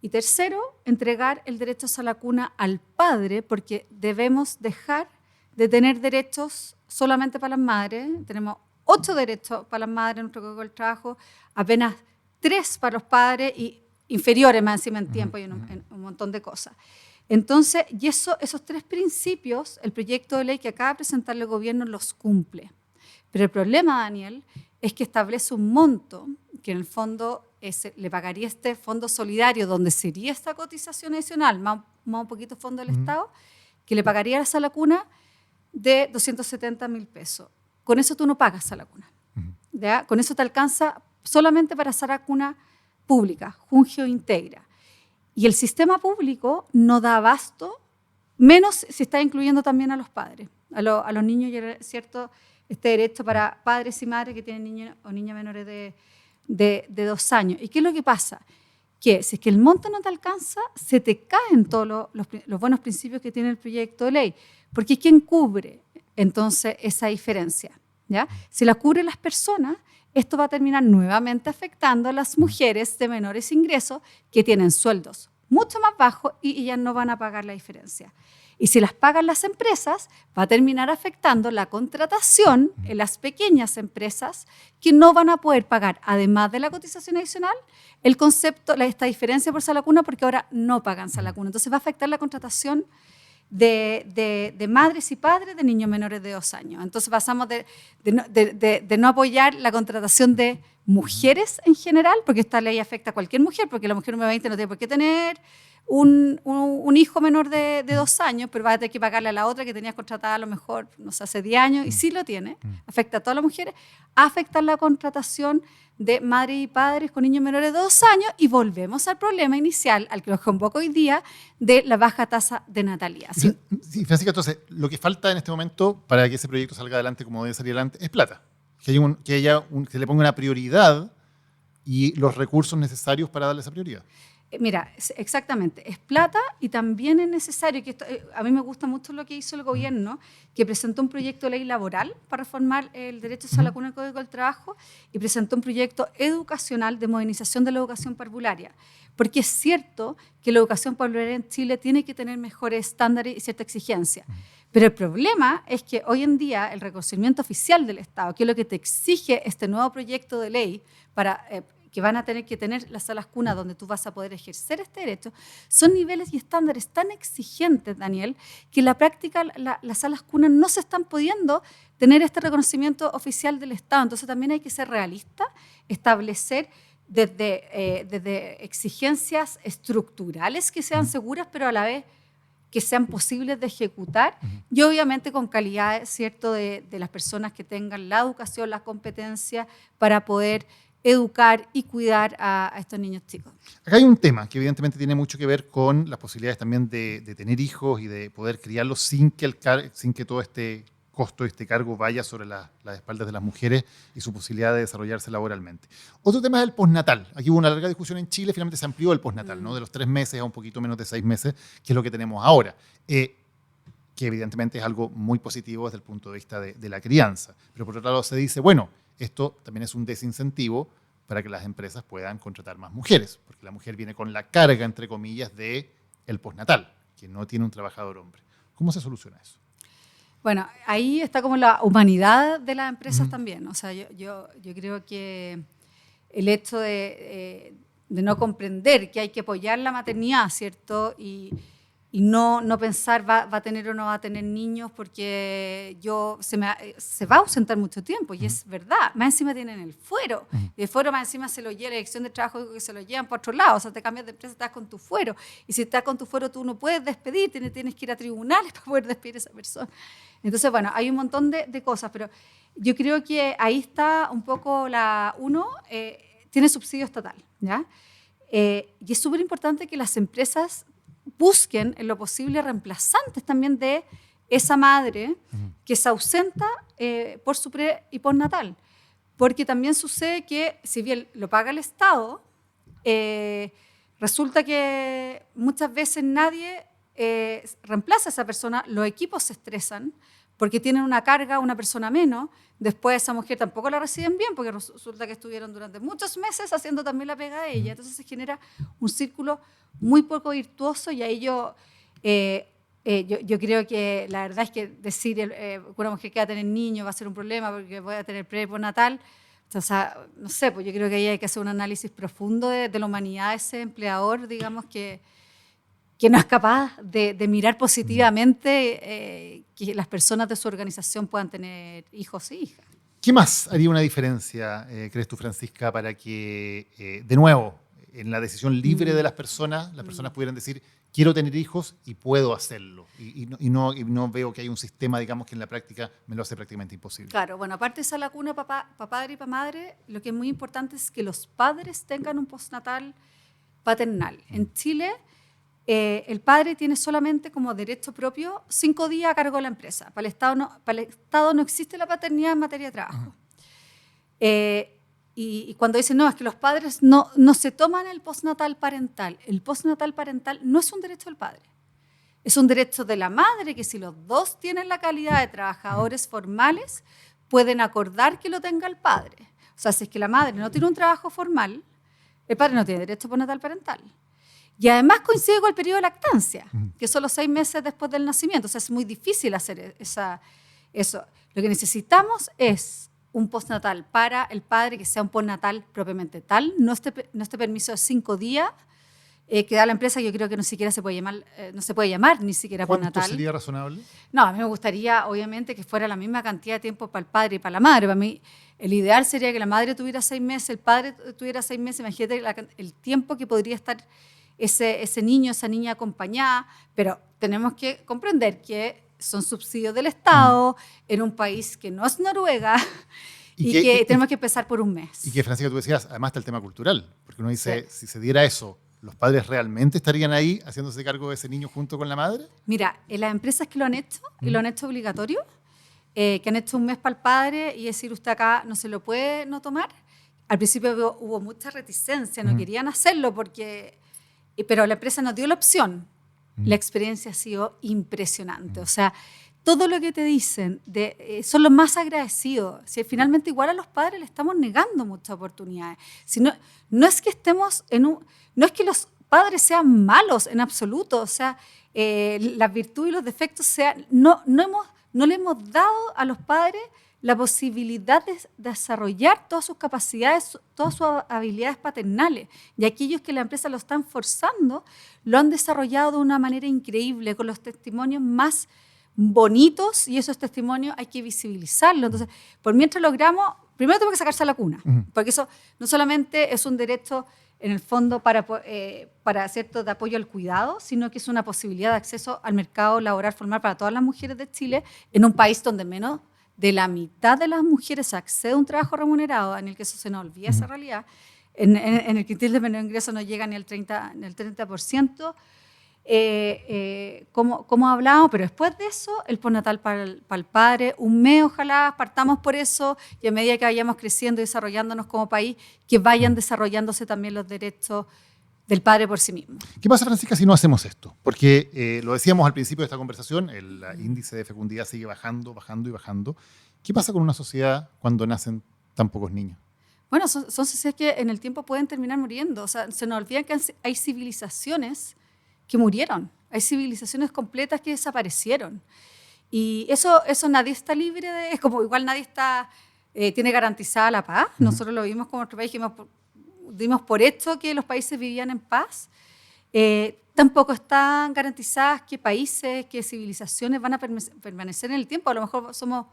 C: Y tercero, entregar el derecho a sala cuna al padre, porque debemos dejar de tener derechos solamente para las madres. Tenemos 8 derechos para las madres en nuestro Código del Trabajo, apenas 3 para los padres y inferiores más encima en tiempo y en un montón de cosas. Entonces, esos 3 principios, el proyecto de ley que acaba de presentar el gobierno los cumple. Pero el problema, Daniel, es que establece un monto que en el fondo le pagaría este fondo solidario, donde sería esta cotización adicional, más un poquito fondo del Estado, que le pagaría a la sala cuna de 270.000 pesos. Con eso tú no pagas sala cuna. ¿Ya? Con eso te alcanza solamente para sala cuna pública, Jungio integra. Y el sistema público no da abasto, menos si está incluyendo también a los padres, a los niños, ¿cierto? Este derecho para padres y madres que tienen niños o niñas menores de 2 años. ¿Y qué es lo que pasa? Que si es que el monto no te alcanza, se te caen todos los buenos principios que tiene el proyecto de ley. Porque ¿quién cubre entonces esa diferencia? ¿Ya? Si la cubren las personas, esto va a terminar nuevamente afectando a las mujeres de menores ingresos que tienen sueldos mucho más bajos y ellas no van a pagar la diferencia. Y si las pagan las empresas, va a terminar afectando la contratación en las pequeñas empresas que no van a poder pagar, además de la cotización adicional, el concepto, esta diferencia por sala cuna, porque ahora no pagan sala cuna. Entonces va a afectar la contratación de madres y padres de niños menores de 2 años. Entonces pasamos de no apoyar la contratación de mujeres en general, porque esta ley afecta a cualquier mujer, porque la mujer número 20 no tiene por qué tener un hijo menor de 2 años, pero va a tener que pagarle a la otra que tenías contratada a lo mejor, no sé, hace 10 años, y sí lo tiene. Afecta a todas las mujeres, afecta la contratación de madres y padres con niños menores de 2 años, y volvemos al problema inicial, al que nos convoca hoy día, de la baja tasa de natalidad.
B: Sí, Francisca, entonces, lo que falta en este momento para que ese proyecto salga adelante como debe salir adelante es plata. Que se le ponga una prioridad y los recursos necesarios para darle esa prioridad.
C: Mira, exactamente, es plata, y también es necesario, que a mí me gusta mucho lo que hizo el gobierno, que presentó un proyecto de ley laboral para reformar el derecho a la cuna en el Código del Trabajo, y presentó un proyecto educacional de modernización de la educación parvularia, porque es cierto que la educación parvularia en Chile tiene que tener mejores estándares y cierta exigencia. Pero el problema es que hoy en día el reconocimiento oficial del Estado, que es lo que te exige este nuevo proyecto de ley para que van a tener que tener las salas cunas donde tú vas a poder ejercer este derecho, son niveles y estándares tan exigentes, Daniel, que en la práctica las salas cunas no se están pudiendo tener este reconocimiento oficial del Estado. Entonces también hay que ser realistas, establecer desde exigencias estructurales que sean seguras, pero a la vez que sean posibles de ejecutar, y obviamente con calidad, ¿cierto?, de las personas que tengan la educación, las competencias para poder educar y cuidar a estos niños chicos.
B: Acá hay un tema que evidentemente tiene mucho que ver con las posibilidades también de tener hijos y de poder criarlos sin que todo este costo, este cargo vaya sobre las espaldas de las mujeres y su posibilidad de desarrollarse laboralmente. Otro tema es el postnatal. Aquí hubo una larga discusión en Chile, finalmente se amplió el postnatal, ¿no? De los 3 meses a un poquito menos de 6 meses, que es lo que tenemos ahora. Que evidentemente es algo muy positivo desde el punto de vista de la crianza. Pero por otro lado se dice, bueno, esto también es un desincentivo para que las empresas puedan contratar más mujeres, porque la mujer viene con la carga, entre comillas, del postnatal, que no tiene un trabajador hombre. ¿Cómo se soluciona eso?
C: Bueno, ahí está como la humanidad de las empresas también. O sea, yo creo que el hecho de no comprender que hay que apoyar la maternidad, ¿cierto? Y y no pensar va a tener o no va a tener niños porque se va a ausentar mucho tiempo, y es verdad. Más encima tienen el fuero, y el fuero más encima se lo lleva la dirección de trabajo, que se lo llevan por otro lado, o sea, te cambias de empresa, estás con tu fuero, y si estás con tu fuero tú no puedes despedir, tienes que ir a tribunales para poder despedir a esa persona. Entonces, bueno, hay un montón de cosas, pero yo creo que ahí está un poco tiene subsidio estatal, ¿ya? Y es súper importante que las empresas busquen en lo posible reemplazantes también de esa madre que se ausenta por su pre y postnatal. Porque también sucede que, si bien lo paga el Estado, resulta que muchas veces nadie reemplaza a esa persona, los equipos se estresan porque tienen una carga, una persona menos. Después esa mujer tampoco la reciben bien porque resulta que estuvieron durante muchos meses haciendo también la pega de ella. Entonces se genera un círculo muy poco virtuoso, y ahí yo creo que la verdad es que decir que una mujer que va a tener niños va a ser un problema porque voy a tener pre y postnatal. O sea, no sé, pues yo creo que ahí hay que hacer un análisis profundo de la humanidad de ese empleador, digamos, que no es capaz de mirar positivamente que las personas de su organización puedan tener hijos e hijas.
B: ¿Qué más haría una diferencia, crees tú, Francisca, para que, de nuevo, en la decisión libre de las personas pudieran decir, quiero tener hijos y puedo hacerlo? Y no veo que hay un sistema, digamos, que en la práctica me lo hace prácticamente imposible.
C: Claro, bueno, aparte de esa lacuna para padre y para madre, lo que es muy importante es que los padres tengan un postnatal paternal. En Chile, el padre tiene solamente como derecho propio 5 días a cargo de la empresa. Para el Estado no existe la paternidad en materia de trabajo. Y cuando dicen, no, es que los padres no se toman el postnatal parental. El postnatal parental no es un derecho del padre. Es un derecho de la madre, que si los dos tienen la calidad de trabajadores formales, pueden acordar que lo tenga el padre. O sea, si es que la madre no tiene un trabajo formal, el padre no tiene derecho a postnatal parental. Y además coincide con el periodo de lactancia, que son los 6 meses después del nacimiento. O sea, es muy difícil hacer eso. Lo que necesitamos es un postnatal para el padre, que sea un postnatal propiamente tal, no este permiso de 5 días que da la empresa. Yo creo que no siquiera se puede llamar, no se puede llamar ni siquiera postnatal.
B: ¿Cuánto sería razonable?
C: No, a mí me gustaría, obviamente, que fuera la misma cantidad de tiempo para el padre y para la madre. Para mí, el ideal sería que la madre tuviera 6 meses, el padre tuviera 6 meses. Imagínate el tiempo que podría estar ese niño, esa niña acompañada, pero tenemos que comprender que son subsidios del Estado en un país que no es Noruega y que tenemos que empezar por un mes.
B: Y que, Francisca, tú decías, además está el tema cultural, porque uno dice, si se diera eso, ¿los padres realmente estarían ahí haciéndose cargo de ese niño junto con la madre?
C: Mira, en las empresas que lo han hecho, y lo han hecho obligatorio, que han hecho un mes para el padre y decir, usted acá no se lo puede no tomar, al principio hubo mucha reticencia, no querían hacerlo pero la empresa nos dio la opción. La experiencia ha sido impresionante. O sea, todo lo que te dicen son los más agradecidos. Si finalmente igual a los padres le estamos negando muchas oportunidades. Si no es que estemos no es que los padres sean malos en absoluto. O sea, las virtudes y los defectos no le hemos dado a los padres la posibilidad de desarrollar todas sus capacidades, todas sus habilidades paternales. Y aquellos que la empresa lo están forzando, lo han desarrollado de una manera increíble, con los testimonios más bonitos, y esos testimonios hay que visibilizarlos. Entonces, por mientras logramos, primero tenemos que sacarse a la cuna, porque eso no solamente es un derecho, en el fondo, para cierto de apoyo al cuidado, sino que es una posibilidad de acceso al mercado laboral formal para todas las mujeres de Chile, en un país donde menos de la mitad de las mujeres accede a un trabajo remunerado, en el que eso se nos olvida esa realidad. En el quintil de menor ingreso no llega ni al 30%, como hablábamos, pero después de eso, el postnatal para el padre, un mes ojalá, partamos por eso, y a medida que vayamos creciendo y desarrollándonos como país, que vayan desarrollándose también los derechos del padre por sí mismo.
B: ¿Qué pasa, Francisca, si no hacemos esto? Porque lo decíamos al principio de esta conversación, el índice de fecundidad sigue bajando, bajando y bajando. ¿Qué pasa con una sociedad cuando nacen tan pocos niños?
C: Bueno, son sociedades que en el tiempo pueden terminar muriendo. O sea, se nos olvida que hay civilizaciones que murieron. Hay civilizaciones completas que desaparecieron. Y eso nadie está libre de... Es como igual nadie tiene garantizada la paz. Nosotros lo vimos como nuestro país, dimos por hecho que los países vivían en paz. tampoco están garantizadas qué países, qué civilizaciones van a permanecer en el tiempo. A lo mejor somos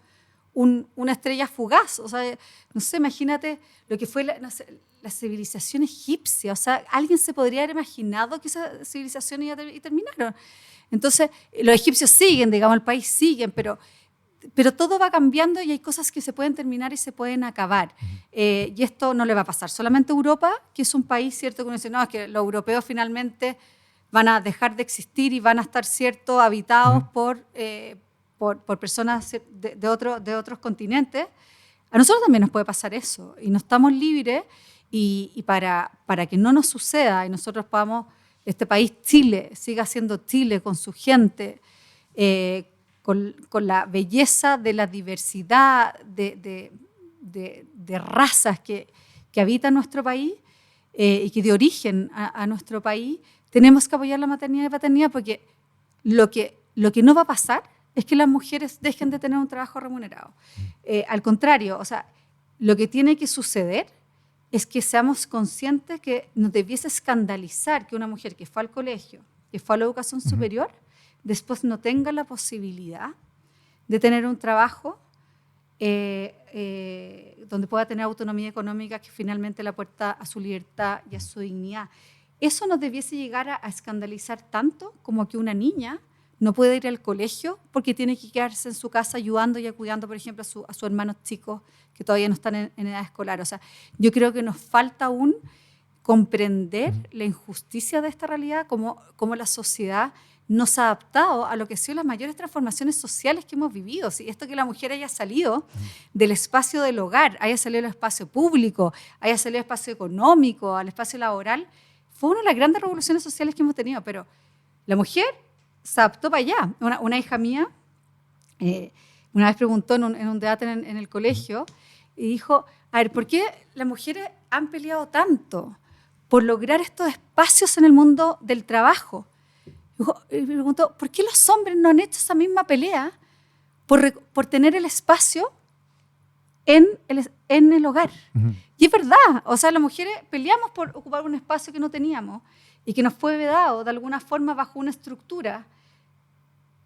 C: una estrella fugaz. O sea, no sé, imagínate lo que fue la civilización egipcia. O sea, ¿alguien se podría haber imaginado que esa civilización iba y terminaron? Entonces, los egipcios siguen, digamos, el país siguen, pero todo va cambiando y hay cosas que se pueden terminar y se pueden acabar. Y esto no le va a pasar solamente a Europa, que es un país, ¿cierto? Que uno dice, no, es que los europeos finalmente van a dejar de existir y van a estar, ¿cierto?, habitados por personas de otros continentes. A nosotros también nos puede pasar eso y no estamos libres y para que no nos suceda y nosotros podamos, este país Chile, siga siendo Chile con su gente, con la belleza de la diversidad de razas que habitan nuestro país y que de origen a nuestro país, tenemos que apoyar la maternidad y paternidad porque lo que no va a pasar es que las mujeres dejen de tener un trabajo remunerado. Al contrario, o sea, lo que tiene que suceder es que seamos conscientes que nos debiese escandalizar que una mujer que fue al colegio, que fue a la educación superior, después no tenga la posibilidad de tener un trabajo donde pueda tener autonomía económica que finalmente la puerta a su libertad y a su dignidad. Eso nos debiese llegar a escandalizar tanto como que una niña no puede ir al colegio porque tiene que quedarse en su casa ayudando y cuidando, por ejemplo, a sus hermanos chicos que todavía no están en edad escolar. O sea, yo creo que nos falta aún comprender la injusticia de esta realidad, cómo la sociedad no se ha adaptado a lo que han sido las mayores transformaciones sociales que hemos vivido. ¿Sí? Esto que la mujer haya salido del espacio del hogar, haya salido al espacio público, haya salido al espacio económico, al espacio laboral, fue una de las grandes revoluciones sociales que hemos tenido, pero la mujer se adaptó para allá. Una hija mía una vez preguntó en un debate en el colegio y dijo, a ver, ¿por qué las mujeres han peleado tanto por lograr estos espacios en el mundo del trabajo? Y me preguntó, ¿por qué los hombres no han hecho esa misma pelea por tener el espacio en el hogar? Y es verdad, o sea, las mujeres peleamos por ocupar un espacio que no teníamos y que nos fue vedado de alguna forma bajo una estructura.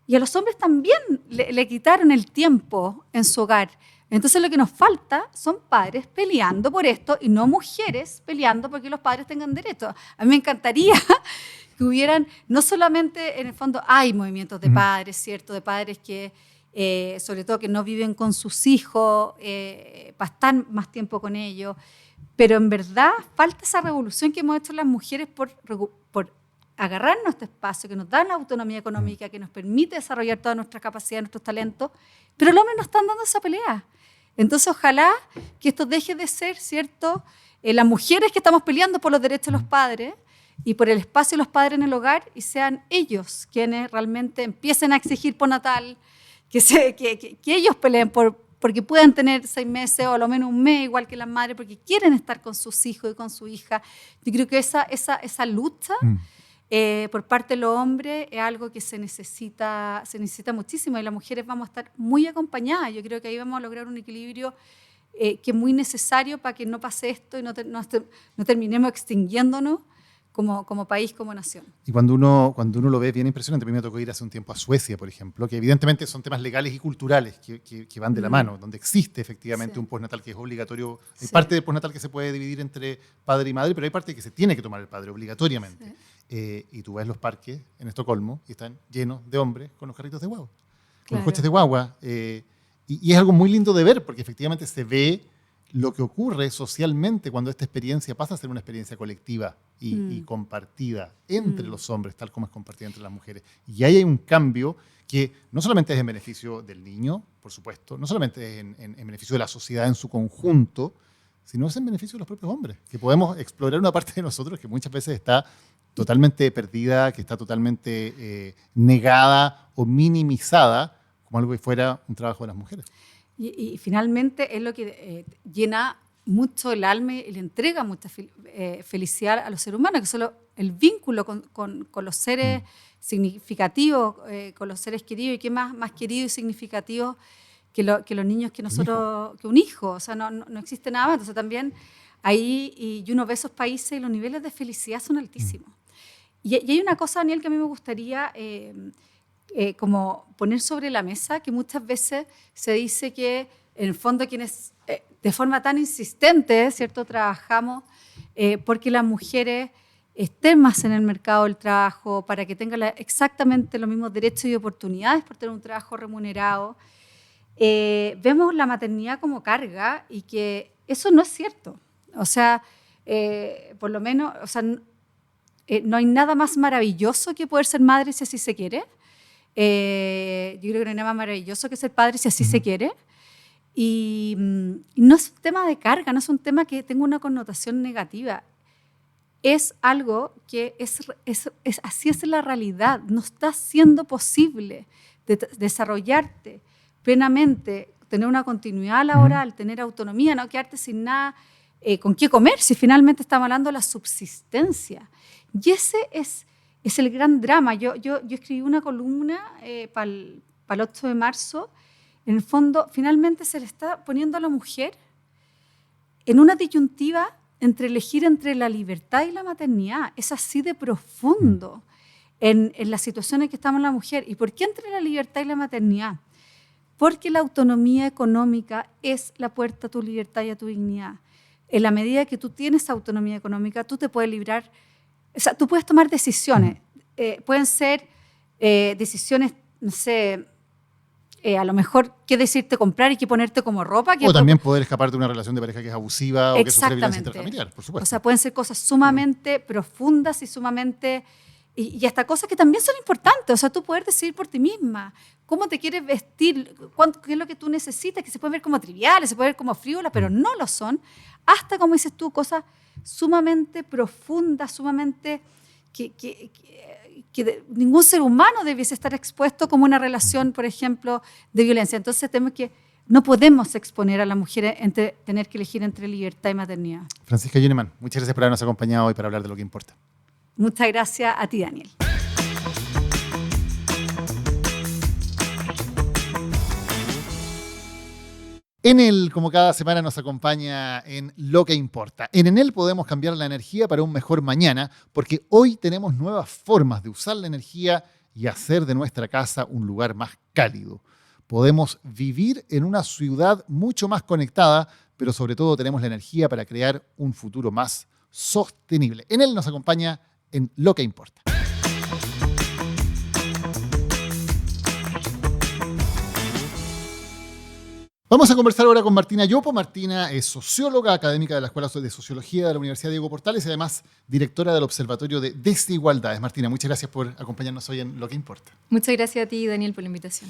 C: Y a los hombres también le quitaron el tiempo en su hogar. Entonces lo que nos falta son padres peleando por esto y no mujeres peleando porque los padres tengan derechos. A mí me encantaría que hubieran, no solamente en el fondo hay movimientos de padres, ¿cierto? De padres que, sobre todo que no viven con sus hijos, para estar más tiempo con ellos, pero en verdad falta esa revolución que hemos hecho las mujeres por agarrar nuestro espacio, que nos da la autonomía económica, que nos permite desarrollar todas nuestras capacidades, nuestros talentos, pero los hombres no están dando esa pelea. Entonces, ojalá que esto deje de ser, ¿cierto? Las mujeres que estamos peleando por los derechos de los padres y por el espacio de los padres en el hogar y sean ellos quienes realmente empiecen a exigir postnatal, que ellos peleen porque puedan tener 6 meses o a lo menos un mes, igual que las madres, porque quieren estar con sus hijos y con su hija. Yo creo que esa lucha por parte de los hombres es algo que se necesita muchísimo y las mujeres vamos a estar muy acompañadas. Yo creo que ahí vamos a lograr un equilibrio que es muy necesario para que no pase esto y no terminemos extinguiéndonos como país, como nación.
B: Y cuando uno lo ve, bien impresionante. A mí me tocó ir hace un tiempo a Suecia, por ejemplo, que evidentemente son temas legales y culturales que van de la mano, donde existe efectivamente un postnatal que es obligatorio. Hay parte del postnatal que se puede dividir entre padre y madre, pero hay parte que se tiene que tomar el padre obligatoriamente. Y tú ves los parques en Estocolmo y están llenos de hombres con los carritos de guagua, con los coches de guagua. Y es algo muy lindo de ver, porque efectivamente se ve lo que ocurre socialmente cuando esta experiencia pasa a ser una experiencia colectiva y compartida entre los hombres, tal como es compartida entre las mujeres. Y ahí hay un cambio que no solamente es en beneficio del niño, por supuesto, no solamente es en beneficio de la sociedad en su conjunto, sino es en beneficio de los propios hombres, que podemos explorar una parte de nosotros que muchas veces está totalmente perdida, que está totalmente negada o minimizada como algo que fuera un trabajo de las mujeres.
C: Y finalmente es lo que llena mucho el alma y le entrega mucha felicidad a los seres humanos, que solo el vínculo con los seres significativos, con los seres queridos, y qué más querido y significativo que los niños que nosotros, que un hijo, o sea, no existe nada más. Entonces también ahí, y uno ve esos países y los niveles de felicidad son altísimos. Y hay una cosa, Daniel, que a mí me gustaría como poner sobre la mesa, que muchas veces se dice que en el fondo quienes de forma tan insistente, ¿cierto?, trabajamos porque las mujeres estén más en el mercado del trabajo, para que tengan exactamente los mismos derechos y oportunidades por tener un trabajo remunerado. Vemos la maternidad como carga y que eso no es cierto. O sea, por lo menos, o sea, no hay nada más maravilloso que poder ser madre si así se quiere. Yo creo que no hay nada más maravilloso que ser padre si así se quiere. Y no es un tema de carga, no es un tema que tenga una connotación negativa. Es algo que así es la realidad. No está siendo posible desarrollarte plenamente, tener una continuidad laboral, tener autonomía, no quedarte sin nada con qué comer, si finalmente estamos hablando de la subsistencia. Y ese es el gran drama. Yo escribí una columna para el 8 de marzo. En el fondo, finalmente se le está poniendo a la mujer en una disyuntiva entre elegir entre la libertad y la maternidad. Es así de profundo en la situación en que estamos la mujer. ¿Y por qué entre la libertad y la maternidad? Porque la autonomía económica es la puerta a tu libertad y a tu dignidad. En la medida que tú tienes autonomía económica, tú te puedes librar, o sea, tú puedes tomar decisiones. Pueden ser decisiones, no sé, a lo mejor qué decirte comprar y qué ponerte como ropa.
B: O también poder escapar de una relación de pareja que es abusiva o que sufre violencia intrafamiliar, por supuesto.
C: O sea, pueden ser cosas sumamente profundas y sumamente... Y hasta cosas que también son importantes. O sea, tú poder decidir por ti misma cómo te quieres vestir, qué es lo que tú necesitas, que se pueden ver como triviales, se pueden ver como frívolas, pero no lo son. Hasta, como dices tú, cosas sumamente profundas, sumamente... que ningún ser humano debiese estar expuesto como una relación, por ejemplo, de violencia. Entonces no podemos exponer a la mujer entre tener que elegir entre libertad y maternidad.
B: Francisca Yunemann, muchas gracias por habernos acompañado hoy para hablar de lo que importa.
C: Muchas gracias a ti, Daniel.
B: Enel, como cada semana, nos acompaña en Lo que importa. En Enel podemos cambiar la energía para un mejor mañana, porque hoy tenemos nuevas formas de usar la energía y hacer de nuestra casa un lugar más cálido. Podemos vivir en una ciudad mucho más conectada, pero sobre todo tenemos la energía para crear un futuro más sostenible. Enel nos acompaña en Lo que importa. Vamos a conversar ahora con Martina Yopo. Martina es socióloga, académica de la Escuela de Sociología de la Universidad Diego Portales y además directora del Observatorio de Desigualdades. Martina, muchas gracias por acompañarnos hoy en Lo que importa.
D: Muchas gracias a ti, Daniel, por la invitación.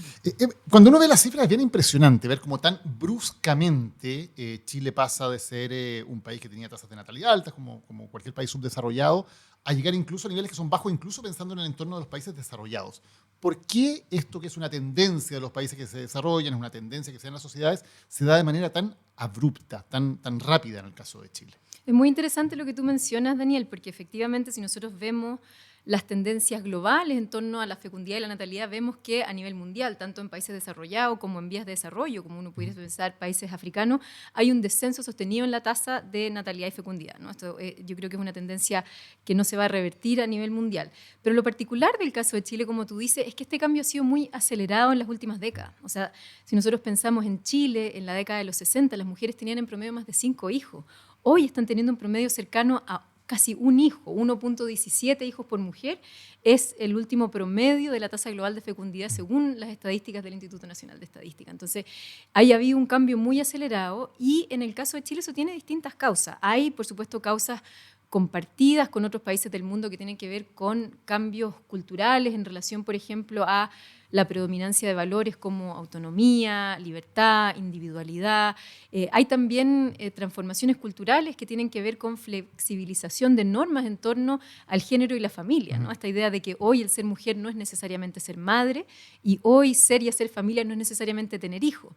B: Cuando uno ve las cifras es bien impresionante ver cómo tan bruscamente Chile pasa de ser un país que tenía tasas de natalidad altas, como cualquier país subdesarrollado, a llegar incluso a niveles que son bajos, incluso pensando en el entorno de los países desarrollados. ¿Por qué esto, que es una tendencia de los países que se desarrollan, es una tendencia que se da en las sociedades, se da de manera tan abrupta, tan rápida en el caso de Chile?
D: Es muy interesante lo que tú mencionas, Daniel, porque efectivamente si nosotros vemos las tendencias globales en torno a la fecundidad y la natalidad, vemos que a nivel mundial, tanto en países desarrollados como en vías de desarrollo, como uno pudiera pensar países africanos, hay un descenso sostenido en la tasa de natalidad y fecundidad, ¿no? Esto yo creo que es una tendencia que no se va a revertir a nivel mundial. Pero lo particular del caso de Chile, como tú dices, es que este cambio ha sido muy acelerado en las últimas décadas. O sea, si nosotros pensamos en Chile, en la década de los 60, las mujeres tenían en promedio más de 5 hijos. Hoy están teniendo un promedio cercano a casi un hijo, 1.17 hijos por mujer, es el último promedio de la tasa global de fecundidad según las estadísticas del Instituto Nacional de Estadística. Entonces, ahí ha habido un cambio muy acelerado y en el caso de Chile eso tiene distintas causas. Hay, por supuesto, causas compartidas con otros países del mundo que tienen que ver con cambios culturales en relación, por ejemplo, a la predominancia de valores como autonomía, libertad, individualidad. Hay también transformaciones culturales que tienen que ver con flexibilización de normas en torno al género y la familia, ¿no? Esta idea de que hoy el ser mujer no es necesariamente ser madre y hoy ser y hacer familia no es necesariamente tener hijos.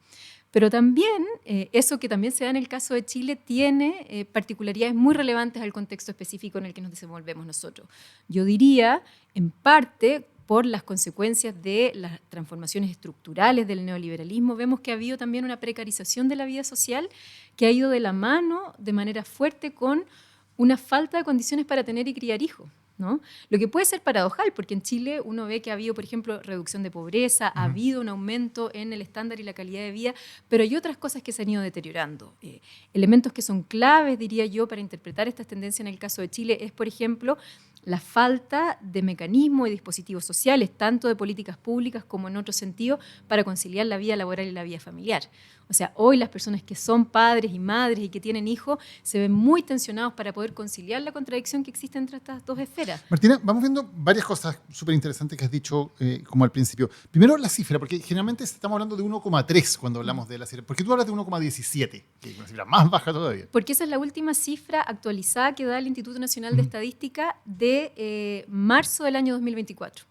D: Pero también eso que también se da en el caso de Chile tiene particularidades muy relevantes al contexto específico en el que nos desenvolvemos nosotros. Yo diría, en parte, por las consecuencias de las transformaciones estructurales del neoliberalismo, vemos que ha habido también una precarización de la vida social que ha ido de la mano de manera fuerte con una falta de condiciones para tener y criar hijos. ¿no? Lo que puede ser paradojal, porque en Chile uno ve que ha habido, por ejemplo, reducción de pobreza, ha habido un aumento en el estándar y la calidad de vida, pero hay otras cosas que se han ido deteriorando. Elementos que son claves, diría yo, para interpretar estas tendencias en el caso de Chile es, por ejemplo, la falta de mecanismos y dispositivos sociales, tanto de políticas públicas como en otro sentido, para conciliar la vida laboral y la vida familiar. O sea, hoy las personas que son padres y madres y que tienen hijos se ven muy tensionados para poder conciliar la contradicción que existe entre estas dos esferas.
B: Martina, vamos viendo varias cosas súper interesantes que has dicho como al principio. Primero, la cifra, porque generalmente estamos hablando de 1,3 cuando hablamos de la cifra. ¿Por qué tú hablas de 1,17? Que es una cifra más baja todavía.
D: Porque esa es la última cifra actualizada que da el Instituto Nacional de Estadística de marzo del año 2024.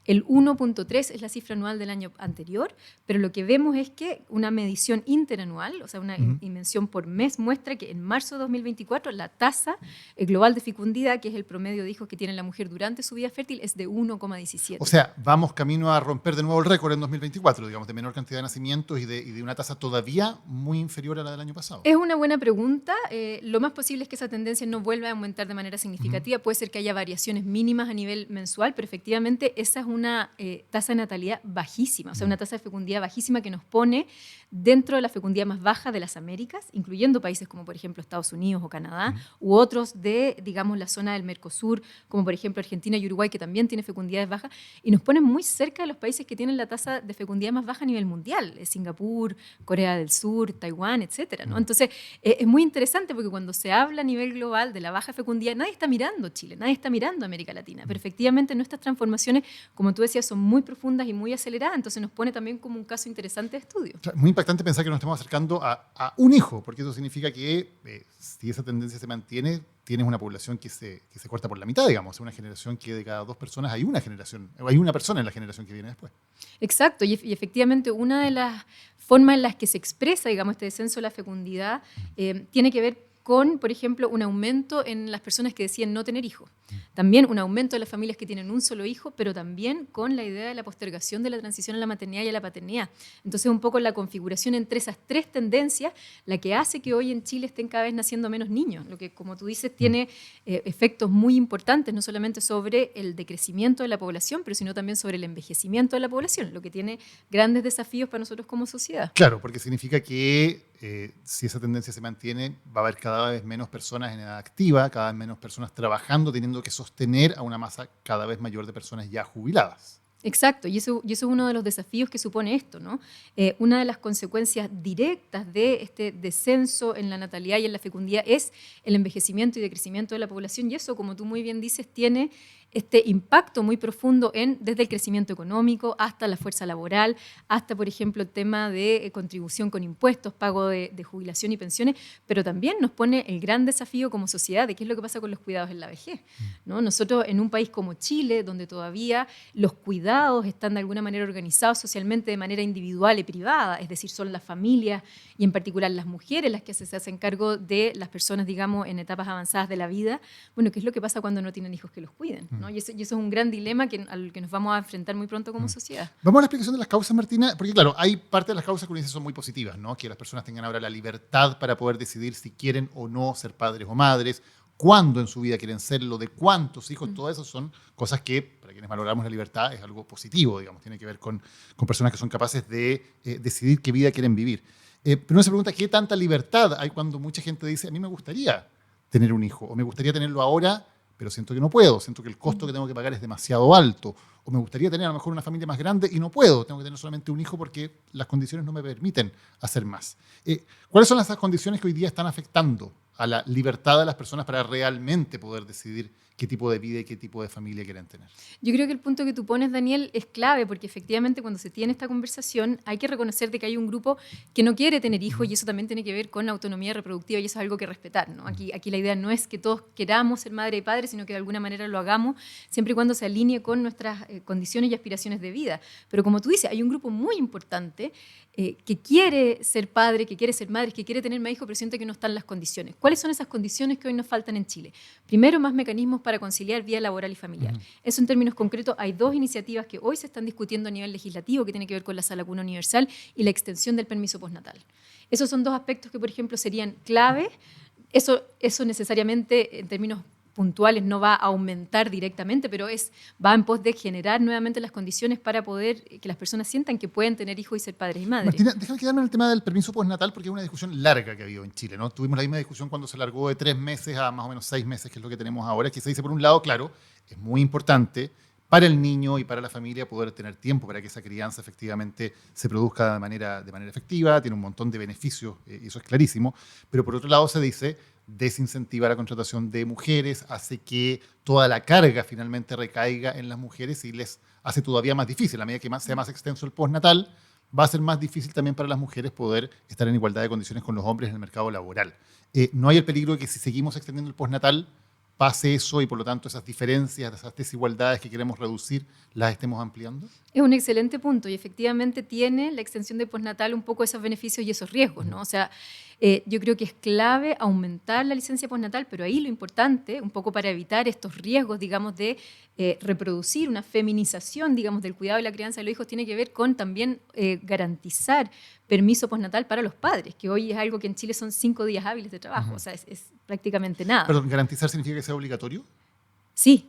D: El 1.3 es la cifra anual del año anterior, pero lo que vemos es que una medición interanual, o sea, una dimensión por mes, muestra que en marzo de 2024 la tasa global de fecundidad, que es el promedio de hijos que tiene la mujer durante su vida fértil, es de 1,17.
B: O sea, vamos camino a romper de nuevo el récord en 2024, digamos, de menor cantidad de nacimientos y de una tasa todavía muy inferior a la del año pasado.
D: Es una buena pregunta. Lo más posible es que esa tendencia no vuelva a aumentar de manera significativa. Puede ser que haya variaciones mínimas a nivel mensual, pero efectivamente esa es una tasa de natalidad bajísima, o sea, una tasa de fecundidad bajísima que nos pone dentro de la fecundidad más baja de las Américas, incluyendo países como, por ejemplo, Estados Unidos o Canadá, u otros de, digamos, la zona del Mercosur, como, por ejemplo, Argentina y Uruguay, que también tienen fecundidades bajas, y nos ponen muy cerca de los países que tienen la tasa de fecundidad más baja a nivel mundial, Singapur, Corea del Sur, Taiwán, etcétera, ¿no? Entonces, es muy interesante porque cuando se habla a nivel global de la baja fecundidad, nadie está mirando Chile, nadie está mirando América Latina, pero efectivamente nuestras transformaciones, como tú decías, son muy profundas y muy aceleradas, entonces nos pone también como un caso interesante de estudio.
B: O sea, muy impactante pensar que nos estamos acercando a un hijo, porque eso significa que si esa tendencia se mantiene, tienes una población que se corta por la mitad, digamos, una generación que de cada 2 personas hay una persona en la generación que viene después.
D: Exacto, y efectivamente una de las formas en las que se expresa, digamos, este descenso de la fecundidad tiene que ver con, por ejemplo, un aumento en las personas que deciden no tener hijos. También un aumento de las familias que tienen un solo hijo, pero también con la idea de la postergación de la transición a la maternidad y a la paternidad. Entonces, un poco la configuración entre esas 3 tendencias, la que hace que hoy en Chile estén cada vez naciendo menos niños, lo que, como tú dices, tiene efectos muy importantes, no solamente sobre el decrecimiento de la población, pero sino también sobre el envejecimiento de la población, lo que tiene grandes desafíos para nosotros como sociedad.
B: Claro, porque significa que si esa tendencia se mantiene, va a haber cada vez menos personas en edad activa, cada vez menos personas trabajando, teniendo que sostener a una masa cada vez mayor de personas ya jubiladas.
D: Exacto, y eso es uno de los desafíos que supone esto, ¿no? Una de las consecuencias directas de este descenso en la natalidad y en la fecundidad es el envejecimiento y decrecimiento de la población, y eso, como tú muy bien dices, tiene este impacto muy profundo desde el crecimiento económico hasta la fuerza laboral, hasta, por ejemplo, el tema de contribución con impuestos, pago de jubilación y pensiones, pero también nos pone el gran desafío como sociedad de qué es lo que pasa con los cuidados en la vejez, ¿no? Nosotros, en un país como Chile, donde todavía los cuidados están de alguna manera organizados socialmente de manera individual y privada, es decir, son las familias y en particular las mujeres las que se hacen cargo de las personas, digamos, en etapas avanzadas de la vida, bueno, ¿qué es lo que pasa cuando no tienen hijos que los cuiden, ¿no? Y eso es un gran dilema al que nos vamos a enfrentar muy pronto como sociedad.
B: Vamos a la explicación de las causas, Martina, porque claro, hay parte de las causas que uno dice son muy positivas, ¿no? Que las personas tengan ahora la libertad para poder decidir si quieren o no ser padres o madres, cuándo en su vida quieren serlo, de cuántos hijos, todas esas son cosas que, para quienes valoramos la libertad, es algo positivo, digamos, tiene que ver con personas que son capaces de decidir qué vida quieren vivir. Pero uno se pregunta, ¿qué tanta libertad hay cuando mucha gente dice, a mí me gustaría tener un hijo, o me gustaría tenerlo ahora, pero siento que no puedo, siento que el costo que tengo que pagar es demasiado alto, o me gustaría tener a lo mejor una familia más grande y no puedo, tengo que tener solamente un hijo porque las condiciones no me permiten hacer más? ¿Cuáles son esas condiciones que hoy día están afectando a la libertad de las personas para realmente poder decidir qué tipo de vida y qué tipo de familia quieren tener?
D: Yo creo que el punto que tú pones, Daniel, es clave porque efectivamente cuando se tiene esta conversación hay que reconocer de que hay un grupo que no quiere tener hijos y eso también tiene que ver con la autonomía reproductiva y eso es algo que respetar, ¿no? Aquí la idea no es que todos queramos ser madre y padre, sino que de alguna manera lo hagamos siempre y cuando se alinee con nuestras condiciones y aspiraciones de vida. Pero como tú dices, hay un grupo muy importante que quiere ser padre, que quiere ser madre, que quiere tener más hijos, pero siente que no están las condiciones. ¿Cuáles son esas condiciones que hoy nos faltan en Chile? Primero, más mecanismos para conciliar vida laboral y familiar. Eso en términos concretos, hay 2 iniciativas que hoy se están discutiendo a nivel legislativo que tienen que ver con la Sala Cuna Universal y la extensión del permiso postnatal. Esos son 2 aspectos que, por ejemplo, serían clave. Eso necesariamente, en términos puntuales, no va a aumentar directamente, pero va en pos de generar nuevamente las condiciones para poder que las personas sientan que pueden tener hijos y ser padres y madres.
B: Martina, déjame quedarme en el tema del permiso postnatal porque es una discusión larga que ha habido en Chile, ¿no? Tuvimos la misma discusión cuando se alargó de 3 meses a más o menos 6 meses, que es lo que tenemos ahora, que se dice, por un lado, claro, es muy importante para el niño y para la familia poder tener tiempo para que esa crianza efectivamente se produzca de manera efectiva, tiene un montón de beneficios, y eso es clarísimo, pero por otro lado se dice, desincentiva la contratación de mujeres, hace que toda la carga finalmente recaiga en las mujeres y les hace todavía más difícil, a medida que sea más extenso el postnatal, va a ser más difícil también para las mujeres poder estar en igualdad de condiciones con los hombres en el mercado laboral. ¿No hay el peligro de que si seguimos extendiendo el postnatal pase eso y por lo tanto esas diferencias, esas desigualdades que queremos reducir, las estemos ampliando?
D: Es un excelente punto y efectivamente tiene la extensión de postnatal un poco esos beneficios y esos riesgos, ¿no? O sea, yo creo que es clave aumentar la licencia postnatal, pero ahí lo importante, un poco para evitar estos riesgos, digamos, de reproducir una feminización, digamos, del cuidado y la crianza de los hijos, tiene que ver con también garantizar permiso postnatal para los padres, que hoy es algo que en Chile son 5 días hábiles de trabajo, o sea, es prácticamente nada.
B: ¿Pero garantizar significa que sea obligatorio?
D: Sí.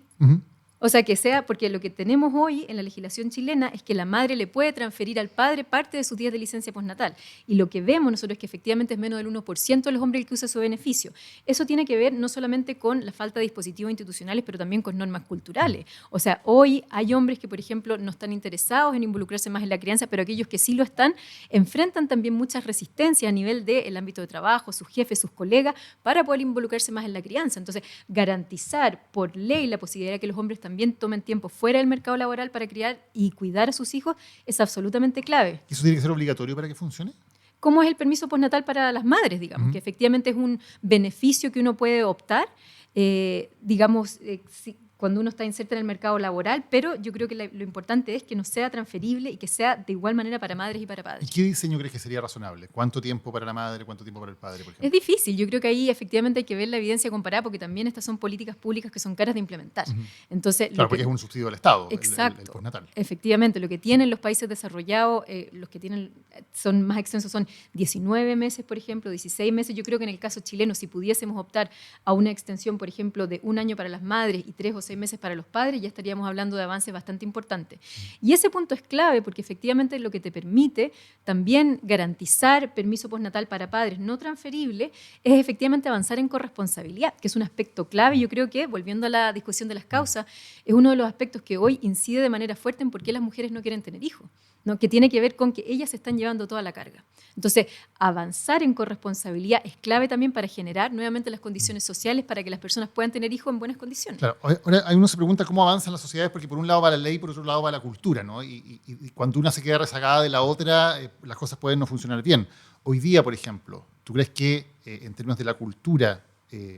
D: O sea, que sea, porque lo que tenemos hoy en la legislación chilena es que la madre le puede transferir al padre parte de sus días de licencia postnatal. Y lo que vemos nosotros es que efectivamente es menos del 1% de los hombres el que usa su beneficio. Eso tiene que ver no solamente con la falta de dispositivos institucionales, pero también con normas culturales. O sea, hoy hay hombres que, por ejemplo, no están interesados en involucrarse más en la crianza, pero aquellos que sí lo están, enfrentan también muchas resistencias a nivel del ámbito de trabajo, sus jefes, sus colegas, para poder involucrarse más en la crianza. Entonces, garantizar por ley la posibilidad de que los hombres también tomen tiempo fuera del mercado laboral para criar y cuidar a sus hijos es absolutamente clave.
B: ¿Y eso tiene que ser obligatorio para que funcione?
D: ¿Cómo es el permiso postnatal para las madres, digamos? Que efectivamente es un beneficio que uno puede optar, cuando uno está inserto en el mercado laboral, pero yo creo que lo importante es que no sea transferible y que sea de igual manera para madres y para padres.
B: ¿Y qué diseño crees que sería razonable? ¿Cuánto tiempo para la madre, cuánto tiempo para el padre, por ejemplo?
D: Es difícil, yo creo que ahí efectivamente hay que ver la evidencia comparada porque también estas son políticas públicas que son caras de implementar. Entonces,
B: claro, porque es un subsidio del Estado,
D: exacto,
B: el postnatal.
D: Efectivamente, lo que tienen los países desarrollados, los que son más extensos son 19 meses, por ejemplo, 16 meses. Yo creo que en el caso chileno, si pudiésemos optar a una extensión, por ejemplo, de 1 año para las madres y 3 o 6 meses para los padres, ya estaríamos hablando de avances bastante importantes. Y ese punto es clave porque efectivamente lo que te permite también garantizar permiso postnatal para padres no transferible es efectivamente avanzar en corresponsabilidad, que es un aspecto clave. Yo creo que, volviendo a la discusión de las causas, es uno de los aspectos que hoy incide de manera fuerte en por qué las mujeres no quieren tener hijos, ¿no? Que tiene que ver con que ellas están llevando toda la carga. Entonces, avanzar en corresponsabilidad es clave también para generar nuevamente las condiciones sociales para que las personas puedan tener hijos en buenas condiciones.
B: Claro, ahora uno se pregunta cómo avanzan las sociedades, porque por un lado va la ley, por otro lado va la cultura, ¿no? Y cuando una se queda rezagada de la otra, las cosas pueden no funcionar bien. Hoy día, por ejemplo, ¿tú crees que en términos de la cultura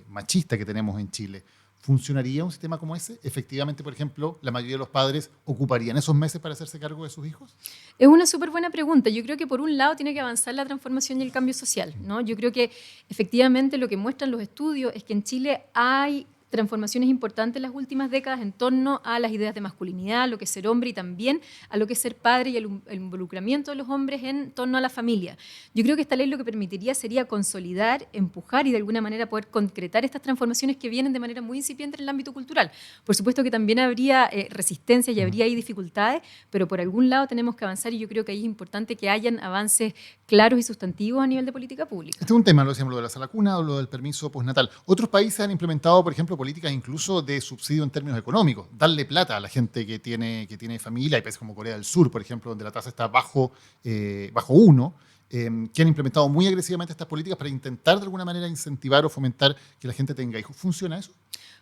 B: machista que tenemos en Chile, funcionaría un sistema como ese? Efectivamente, por ejemplo, la mayoría de los padres ocuparían esos meses para hacerse cargo de sus hijos.
D: Es una súper buena pregunta. Yo creo que por un lado tiene que avanzar la transformación y el cambio social, ¿no? Yo creo que efectivamente lo que muestran los estudios es que en Chile hay transformaciones importantes en las últimas décadas en torno a las ideas de masculinidad, lo que es ser hombre y también a lo que es ser padre y el involucramiento de los hombres en torno a la familia. Yo creo que esta ley lo que permitiría sería consolidar, empujar y de alguna manera poder concretar estas transformaciones que vienen de manera muy incipiente en el ámbito cultural. Por supuesto que también habría resistencia y habría ahí dificultades, pero por algún lado tenemos que avanzar y yo creo que ahí es importante que hayan avances claros y sustantivos a nivel de política pública.
B: Este es un tema, lo decíamos, lo de la sala cuna o lo del permiso postnatal. Otros países han implementado, por ejemplo, políticas incluso de subsidio en términos económicos, darle plata a la gente que tiene familia. Hay países como Corea del Sur, por ejemplo, donde la tasa está bajo 1, que han implementado muy agresivamente estas políticas para intentar de alguna manera incentivar o fomentar que la gente tenga hijos. ¿Funciona eso?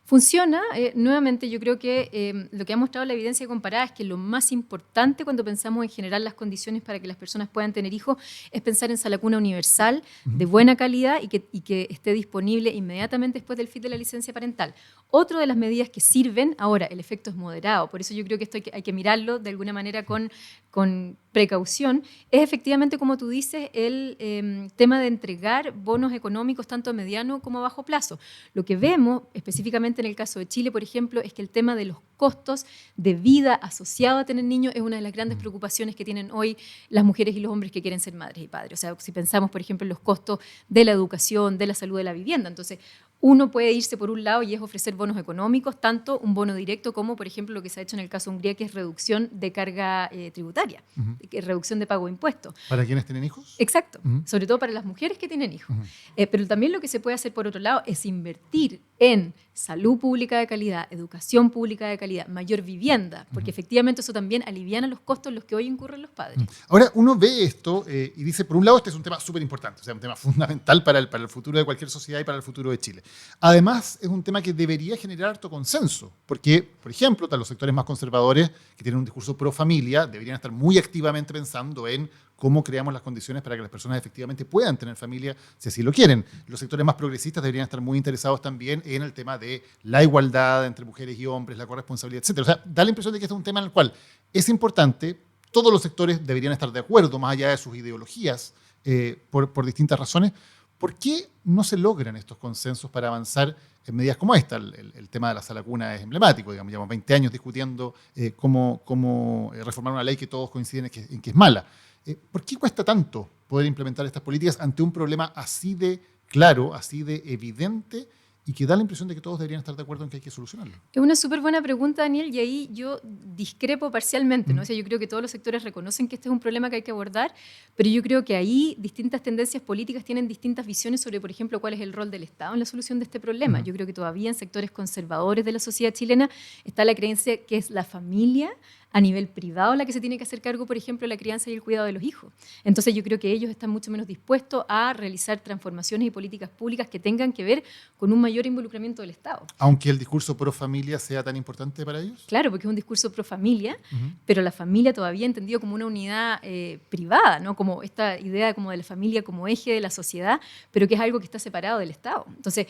D: Funciona. Nuevamente, yo creo que lo que ha mostrado la evidencia comparada es que lo más importante cuando pensamos en generar las condiciones para que las personas puedan tener hijos es pensar en sala cuna universal, de buena calidad y que esté disponible inmediatamente después del fin de la licencia parental. Otra de las medidas que sirven, ahora el efecto es moderado, por eso yo creo que esto hay que mirarlo de alguna manera con precaución, es efectivamente, como tú dices, el tema de entregar bonos económicos tanto a mediano como a bajo plazo. Lo que vemos específicamente en el caso de Chile, por ejemplo, es que el tema de los costos de vida asociados a tener niños es una de las grandes preocupaciones que tienen hoy las mujeres y los hombres que quieren ser madres y padres. O sea, si pensamos, por ejemplo, en los costos de la educación, de la salud, de la vivienda. Entonces, uno puede irse por un lado y es ofrecer bonos económicos, tanto un bono directo como, por ejemplo, lo que se ha hecho en el caso de Hungría, que es reducción de carga tributaria, que es reducción de pago de impuestos.
B: ¿Para quienes tienen hijos?
D: Exacto, sobre todo para las mujeres que tienen hijos. Pero también lo que se puede hacer por otro lado es invertir en salud pública de calidad, educación pública de calidad, mayor vivienda, porque efectivamente eso también aliviana los costos en los que hoy incurren los padres.
B: Ahora, uno ve esto y dice, por un lado, este es un tema súper importante, o sea, un tema fundamental para el futuro de cualquier sociedad y para el futuro de Chile. Además, es un tema que debería generar harto consenso, porque, por ejemplo, los sectores más conservadores que tienen un discurso pro familia deberían estar muy activamente pensando en cómo creamos las condiciones para que las personas efectivamente puedan tener familia si así lo quieren. Los sectores más progresistas deberían estar muy interesados también en el tema de la igualdad entre mujeres y hombres, la corresponsabilidad, etc. O sea, da la impresión de que este es un tema en el cual es importante, todos los sectores deberían estar de acuerdo, más allá de sus ideologías, por distintas razones. ¿Por qué no se logran estos consensos para avanzar en medidas como esta? El tema de la sala cuna es emblemático, digamos, llevamos 20 años discutiendo cómo reformar una ley que todos coinciden en que es mala. ¿Por qué cuesta tanto poder implementar estas políticas ante un problema así de claro, así de evidente y que da la impresión de que todos deberían estar de acuerdo en que hay que solucionarlo?
D: Es una súper buena pregunta, Daniel, y ahí yo discrepo parcialmente, ¿no? O sea, yo creo que todos los sectores reconocen que este es un problema que hay que abordar, pero yo creo que ahí distintas tendencias políticas tienen distintas visiones sobre, por ejemplo, cuál es el rol del Estado en la solución de este problema. Yo creo que todavía en sectores conservadores de la sociedad chilena está la creencia que es la familia a nivel privado la que se tiene que hacer cargo, por ejemplo, de la crianza y el cuidado de los hijos. Entonces yo creo que ellos están mucho menos dispuestos a realizar transformaciones y políticas públicas que tengan que ver con un mayor involucramiento del Estado.
B: Aunque el discurso pro familia sea tan importante para ellos.
D: Claro, porque es un discurso pro familia, pero la familia todavía entendido como una unidad privada, ¿no? Como esta idea como de la familia como eje de la sociedad, pero que es algo que está separado del Estado. Entonces,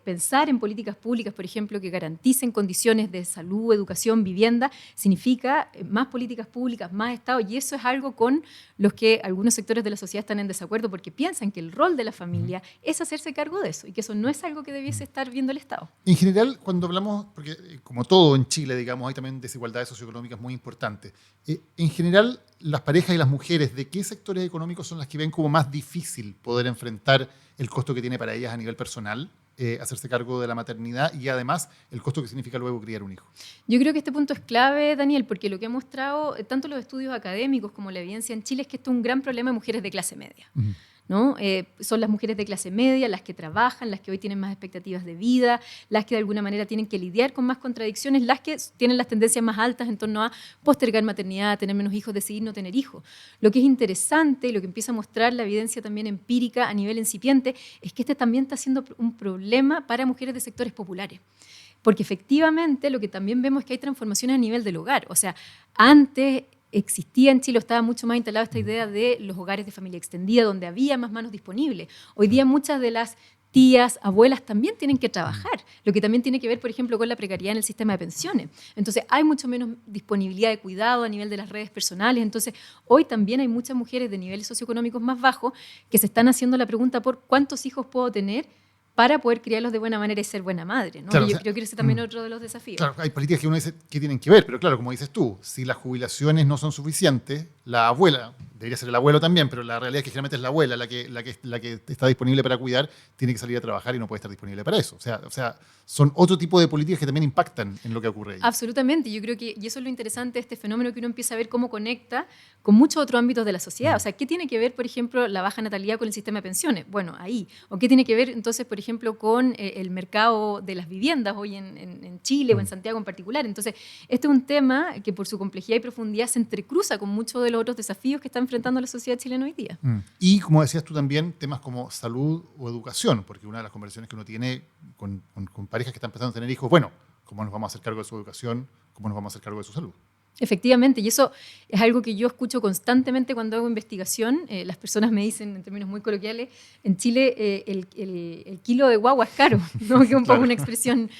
D: pensar en políticas públicas, por ejemplo, que garanticen condiciones de salud, educación, vivienda, significa más políticas públicas, más Estado, y eso es algo con los que algunos sectores de la sociedad están en desacuerdo porque piensan que el rol de la familia es hacerse cargo de eso y que eso no es algo que debiese estar viendo el Estado.
B: En general, cuando hablamos, porque como todo en Chile, digamos, hay también desigualdades socioeconómicas muy importantes. En general, las parejas y las mujeres, ¿de qué sectores económicos son las que ven como más difícil poder enfrentar el costo que tiene para ellas a nivel personal? Hacerse cargo de la maternidad y además el costo que significa luego criar un hijo.
D: Yo creo que este punto es clave, Daniel, porque lo que ha mostrado tanto los estudios académicos como la evidencia en Chile es que esto es un gran problema de mujeres de clase media. ¿No? Son las mujeres de clase media las que trabajan, las que hoy tienen más expectativas de vida, las que de alguna manera tienen que lidiar con más contradicciones, las que tienen las tendencias más altas en torno a postergar maternidad, tener menos hijos, decidir no tener hijos. Lo que es interesante y lo que empieza a mostrar la evidencia también empírica a nivel incipiente es que este también está siendo un problema para mujeres de sectores populares. Porque efectivamente lo que también vemos es que hay transformaciones a nivel del hogar. O sea, antes existía en Chile, estaba mucho más instalada esta idea de los hogares de familia extendida, donde había más manos disponibles. Hoy día muchas de las tías, abuelas también tienen que trabajar, lo que también tiene que ver, por ejemplo, con la precariedad en el sistema de pensiones. Entonces, hay mucho menos disponibilidad de cuidado a nivel de las redes personales. Entonces, hoy también hay muchas mujeres de niveles socioeconómicos más bajos que se están haciendo la pregunta por cuántos hijos puedo tener para poder criarlos de buena manera y ser buena madre, ¿no?
B: Claro,
D: y yo creo que ese también es otro de los desafíos.
B: Claro, hay políticas que uno dice que tienen que ver, pero claro, como dices tú, si las jubilaciones no son suficientes, la abuela, debería ser el abuelo también, pero la realidad es que generalmente es la abuela la que está disponible para cuidar, tiene que salir a trabajar y no puede estar disponible para eso. O sea, son otro tipo de políticas que también impactan en lo que ocurre ahí.
D: Absolutamente, yo creo que, y eso es lo interesante de este fenómeno, que uno empieza a ver cómo conecta con muchos otros ámbitos de la sociedad. O sea, ¿qué tiene que ver, por ejemplo, la baja natalidad con el sistema de pensiones? Bueno, ahí. ¿O qué tiene que ver, entonces, por ejemplo, con el mercado de las viviendas hoy en Chile o en Santiago en particular? Entonces, este es un tema que por su complejidad y profundidad se entrecruza con muchos de los otros desafíos que está enfrentando la sociedad chilena hoy día.
B: Y, como decías tú también, temas como salud o educación, porque una de las conversaciones que uno tiene con parejas que están empezando a tener hijos, bueno, ¿cómo nos vamos a hacer cargo de su educación? ¿Cómo nos vamos a hacer cargo de su salud?
D: Efectivamente, y eso es algo que yo escucho constantemente cuando hago investigación. Las personas me dicen, en términos muy coloquiales, en Chile el kilo de guagua es caro, ¿no? Que es un poco una expresión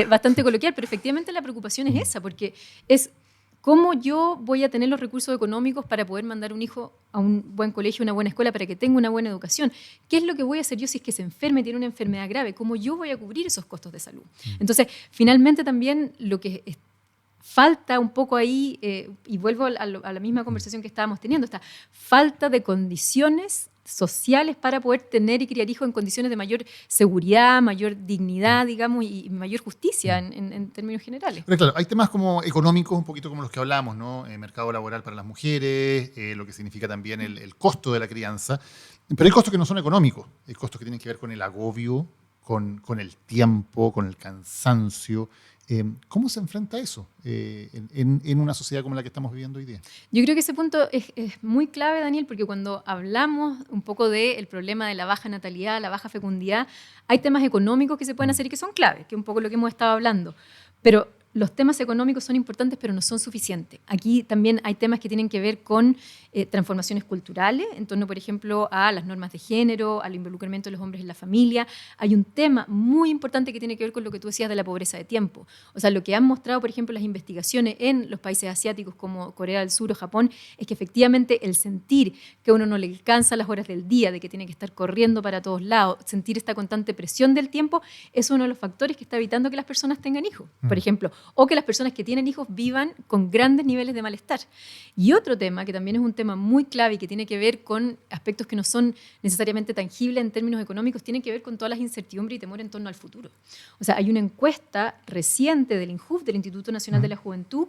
D: bastante coloquial, pero efectivamente la preocupación es esa, porque es cómo yo voy a tener los recursos económicos para poder mandar un hijo a un buen colegio, una buena escuela, para que tenga una buena educación. ¿Qué es lo que voy a hacer yo si es que se enferme, tiene una enfermedad grave? ¿Cómo yo voy a cubrir esos costos de salud? Entonces, finalmente también lo que falta un poco ahí, y vuelvo a la misma conversación que estábamos teniendo, esta falta de condiciones sociales para poder tener y criar hijos en condiciones de mayor seguridad, mayor dignidad, digamos, y mayor justicia en términos generales.
B: Pero claro, hay temas como económicos, un poquito como los que hablamos, ¿no? Mercado laboral para las mujeres, lo que significa también el costo de la crianza. Pero hay costos que no son económicos, hay costos que tienen que ver con el agobio, con el tiempo, con el cansancio. ¿Cómo se enfrenta eso en una sociedad como la que estamos viviendo hoy día?
D: Yo creo que ese punto es muy clave, Daniel, porque cuando hablamos un poco del problema de la baja natalidad, la baja fecundidad, hay temas económicos que se pueden hacer y que son claves, que es un poco lo que hemos estado hablando. Pero los temas económicos son importantes, pero no son suficientes. Aquí también hay temas que tienen que ver con transformaciones culturales, en torno, por ejemplo, a las normas de género, al involucramiento de los hombres en la familia. Hay un tema muy importante que tiene que ver con lo que tú decías de la pobreza de tiempo. O sea, lo que han mostrado, por ejemplo, las investigaciones en los países asiáticos como Corea del Sur o Japón, es que efectivamente el sentir que a uno no le alcanza las horas del día, de que tiene que estar corriendo para todos lados, sentir esta constante presión del tiempo, es uno de los factores que está evitando que las personas tengan hijos, por ejemplo, o que las personas que tienen hijos vivan con grandes niveles de malestar. Y otro tema, que también es un tema muy clave y que tiene que ver con aspectos que no son necesariamente tangibles en términos económicos, tiene que ver con todas las incertidumbres y temor en torno al futuro. O sea, hay una encuesta reciente del INJUV, del Instituto Nacional de la Juventud,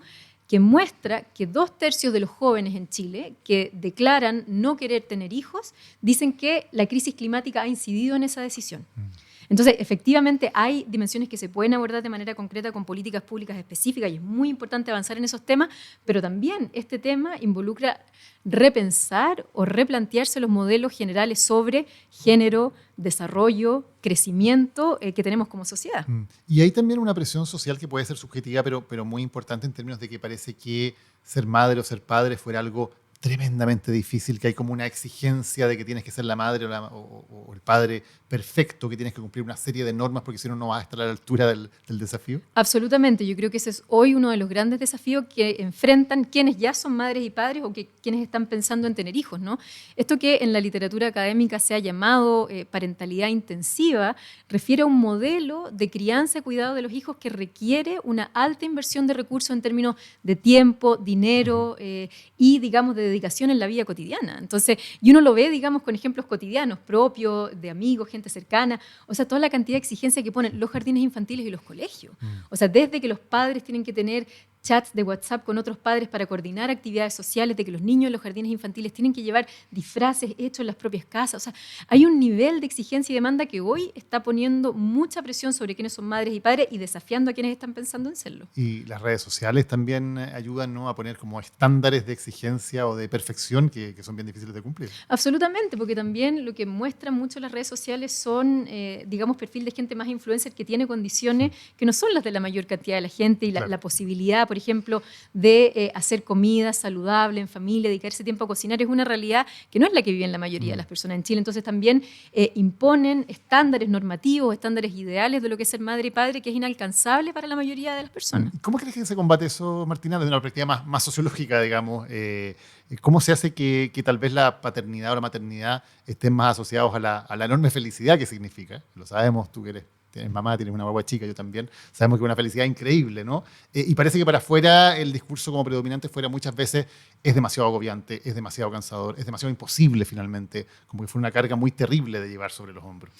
D: que muestra que 2/3 de los jóvenes en Chile que declaran no querer tener hijos dicen que la crisis climática ha incidido en esa decisión. Entonces, efectivamente, hay dimensiones que se pueden abordar de manera concreta con políticas públicas específicas y es muy importante avanzar en esos temas, pero también este tema involucra repensar o replantearse los modelos generales sobre género, desarrollo, crecimiento que tenemos como sociedad.
B: Y hay también una presión social que puede ser subjetiva, pero muy importante en términos de que parece que ser madre o ser padre fuera algo tremendamente difícil, que hay como una exigencia de que tienes que ser la madre o el padre perfecto, que tienes que cumplir una serie de normas porque si no, no vas a estar a la altura del desafío.
D: Absolutamente, yo creo que ese es hoy uno de los grandes desafíos que enfrentan quienes ya son madres y padres o quienes están pensando en tener hijos, ¿no? Esto que en la literatura académica se ha llamado parentalidad intensiva, refiere a un modelo de crianza y cuidado de los hijos que requiere una alta inversión de recursos en términos de tiempo, dinero y, digamos, de dedicación en la vida cotidiana. Entonces, y uno lo ve, digamos, con ejemplos cotidianos, propios, de amigos, gente cercana, o sea, toda la cantidad de exigencia que ponen los jardines infantiles y los colegios. O sea, desde que los padres tienen que tener chats de WhatsApp con otros padres para coordinar actividades sociales, de que los niños en los jardines infantiles tienen que llevar disfraces hechos en las propias casas. O sea, hay un nivel de exigencia y demanda que hoy está poniendo mucha presión sobre quienes son madres y padres y desafiando a quienes están pensando en serlo.
B: Y las redes sociales también ayudan, ¿no?, a poner como estándares de exigencia o de perfección que son bien difíciles de cumplir.
D: Absolutamente, porque también lo que muestran mucho las redes sociales son, digamos, perfil de gente más influencer que tiene condiciones que no son las de la mayor cantidad de la gente y la posibilidad, por ejemplo, de hacer comida saludable en familia, dedicarse tiempo a cocinar, es una realidad que no es la que viven la mayoría de las personas en Chile. Entonces también imponen estándares normativos, estándares ideales de lo que es ser madre y padre, que es inalcanzable para la mayoría de las personas.
B: ¿Cómo crees que se combate eso, Martina, desde una perspectiva más sociológica, digamos? ¿Cómo se hace que tal vez la paternidad o la maternidad estén más asociados a la enorme felicidad que significa? Lo sabemos, tú que tienes mamá, tienes una guagua chica, yo también. Sabemos que es una felicidad increíble, ¿no? Y parece que para afuera el discurso como predominante fuera muchas veces es demasiado agobiante, es demasiado cansador, es demasiado imposible finalmente, como que fue una carga muy terrible de llevar sobre los hombros.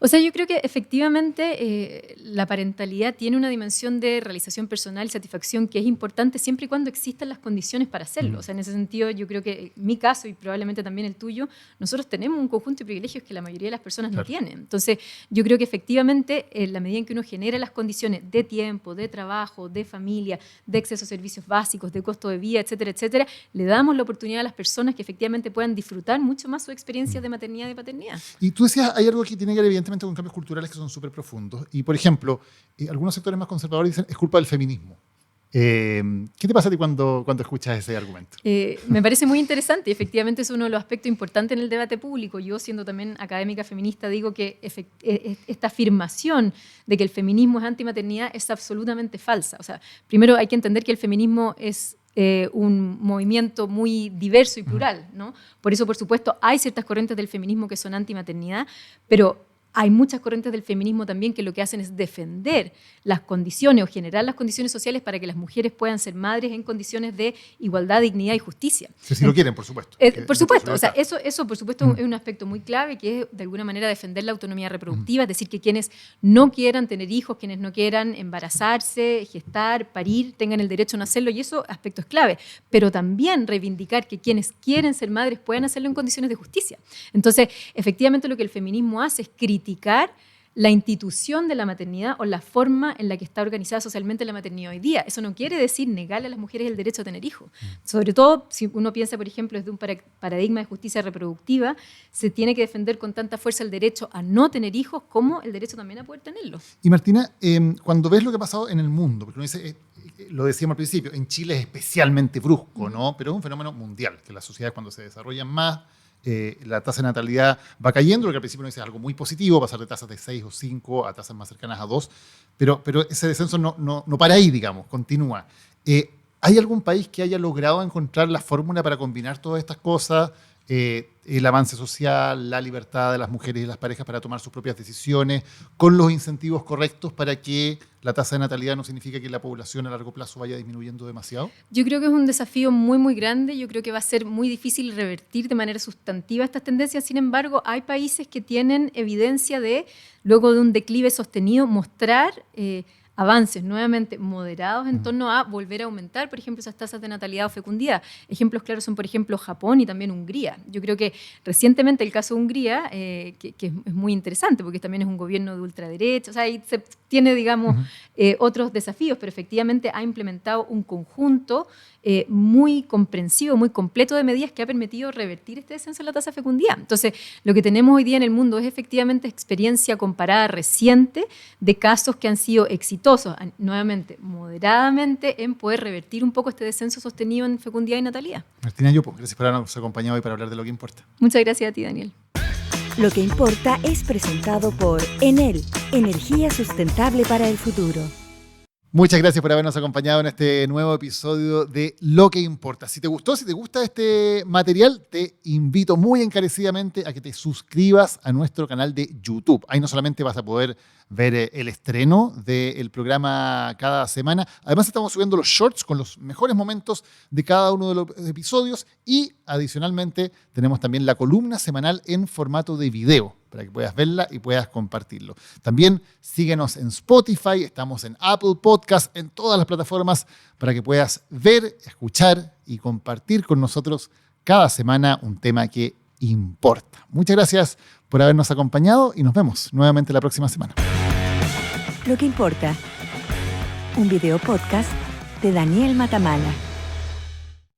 D: O sea, yo creo que efectivamente la parentalidad tiene una dimensión de realización personal y satisfacción que es importante siempre y cuando existan las condiciones para hacerlo. O sea, en ese sentido, yo creo que en mi caso y probablemente también el tuyo, nosotros tenemos un conjunto de privilegios que la mayoría de las personas no tienen. Entonces, yo creo que efectivamente, en la medida en que uno genera las condiciones de tiempo, de trabajo, de familia, de acceso a servicios básicos, de costo de vida, etcétera, etcétera, le damos la oportunidad a las personas que efectivamente puedan disfrutar mucho más su experiencia de maternidad y paternidad.
B: Y tú decías, hay algo que tiene que ver evidentemente con cambios culturales que son súper profundos. Y, por ejemplo, algunos sectores más conservadores dicen es culpa del feminismo. ¿Qué te pasa a ti cuando escuchas ese argumento?
D: Me parece muy interesante y efectivamente es uno de los aspectos importantes en el debate público. Yo, siendo también académica feminista, digo que esta afirmación de que el feminismo es antimaternidad es absolutamente falsa. O sea, primero hay que entender que el feminismo es un movimiento muy diverso y plural, ¿no? Por eso, por supuesto, hay ciertas corrientes del feminismo que son antimaternidad, pero Hay muchas corrientes del feminismo también que lo que hacen es defender las condiciones o generar las condiciones sociales para que las mujeres puedan ser madres en condiciones de igualdad, dignidad y justicia.
B: Si lo quieren, por supuesto.
D: Por supuesto, o sea, eso por supuesto es un aspecto muy clave, que es de alguna manera defender la autonomía reproductiva, es decir, que quienes no quieran tener hijos, quienes no quieran embarazarse, gestar, parir, tengan el derecho a no hacerlo, y eso aspecto es clave. Pero también reivindicar que quienes quieren ser madres puedan hacerlo en condiciones de justicia. Entonces, efectivamente lo que el feminismo hace es criticar la institución de la maternidad o la forma en la que está organizada socialmente la maternidad hoy día. Eso no quiere decir negarle a las mujeres el derecho a tener hijos. Sobre todo, si uno piensa, por ejemplo, desde un paradigma de justicia reproductiva, se tiene que defender con tanta fuerza el derecho a no tener hijos como el derecho también a poder tenerlos.
B: Y Martina, cuando ves lo que ha pasado en el mundo, porque uno dice, lo decíamos al principio, en Chile es especialmente brusco, ¿no? Pero es un fenómeno mundial, que las sociedades cuando se desarrollan más, la tasa de natalidad va cayendo, lo que al principio no es algo muy positivo, pasar de tasas de 6 o 5 a tasas más cercanas a 2, pero ese descenso no para ahí, digamos, continúa. ¿Hay algún país que haya logrado encontrar la fórmula para combinar todas estas cosas? El avance social, la libertad de las mujeres y las parejas para tomar sus propias decisiones, con los incentivos correctos para que la tasa de natalidad no signifique que la población a largo plazo vaya disminuyendo demasiado?
D: Yo creo que es un desafío muy, muy grande. Yo creo que va a ser muy difícil revertir de manera sustantiva estas tendencias. Sin embargo, hay países que tienen evidencia de, luego de un declive sostenido, mostrar avances nuevamente moderados en torno a volver a aumentar, por ejemplo, esas tasas de natalidad o fecundidad. Ejemplos claros son, por ejemplo, Japón y también Hungría. Yo creo que recientemente el caso de Hungría, que es muy interesante porque también es un gobierno de ultraderecha, o sea, ahí se tiene, digamos, otros desafíos, pero efectivamente ha implementado un conjunto muy comprensivo, muy completo de medidas que ha permitido revertir este descenso en la tasa de fecundidad. Entonces, lo que tenemos hoy día en el mundo es efectivamente experiencia comparada reciente de casos que han sido exitosos, nuevamente, moderadamente, en poder revertir un poco este descenso sostenido en fecundidad y natalidad.
B: Martina Yupo, gracias por habernos acompañado hoy para hablar de lo que importa.
D: Muchas gracias a ti, Daniel.
A: Lo que importa es presentado por Enel, energía sustentable para el futuro.
B: Muchas gracias por habernos acompañado en este nuevo episodio de Lo que importa. Si te gustó, si te gusta este material, te invito muy encarecidamente a que te suscribas a nuestro canal de YouTube. Ahí no solamente vas a poder ver el estreno del programa cada semana, además estamos subiendo los shorts con los mejores momentos de cada uno de los episodios y adicionalmente tenemos también la columna semanal en formato de video para que puedas verla y puedas compartirlo. También síguenos en Spotify, estamos en Apple Podcast, en todas las plataformas para que puedas ver, escuchar y compartir con nosotros cada semana un tema que importa. Muchas gracias por habernos acompañado y nos vemos nuevamente la próxima semana.
A: Lo que importa, un video podcast de Daniel Matamala.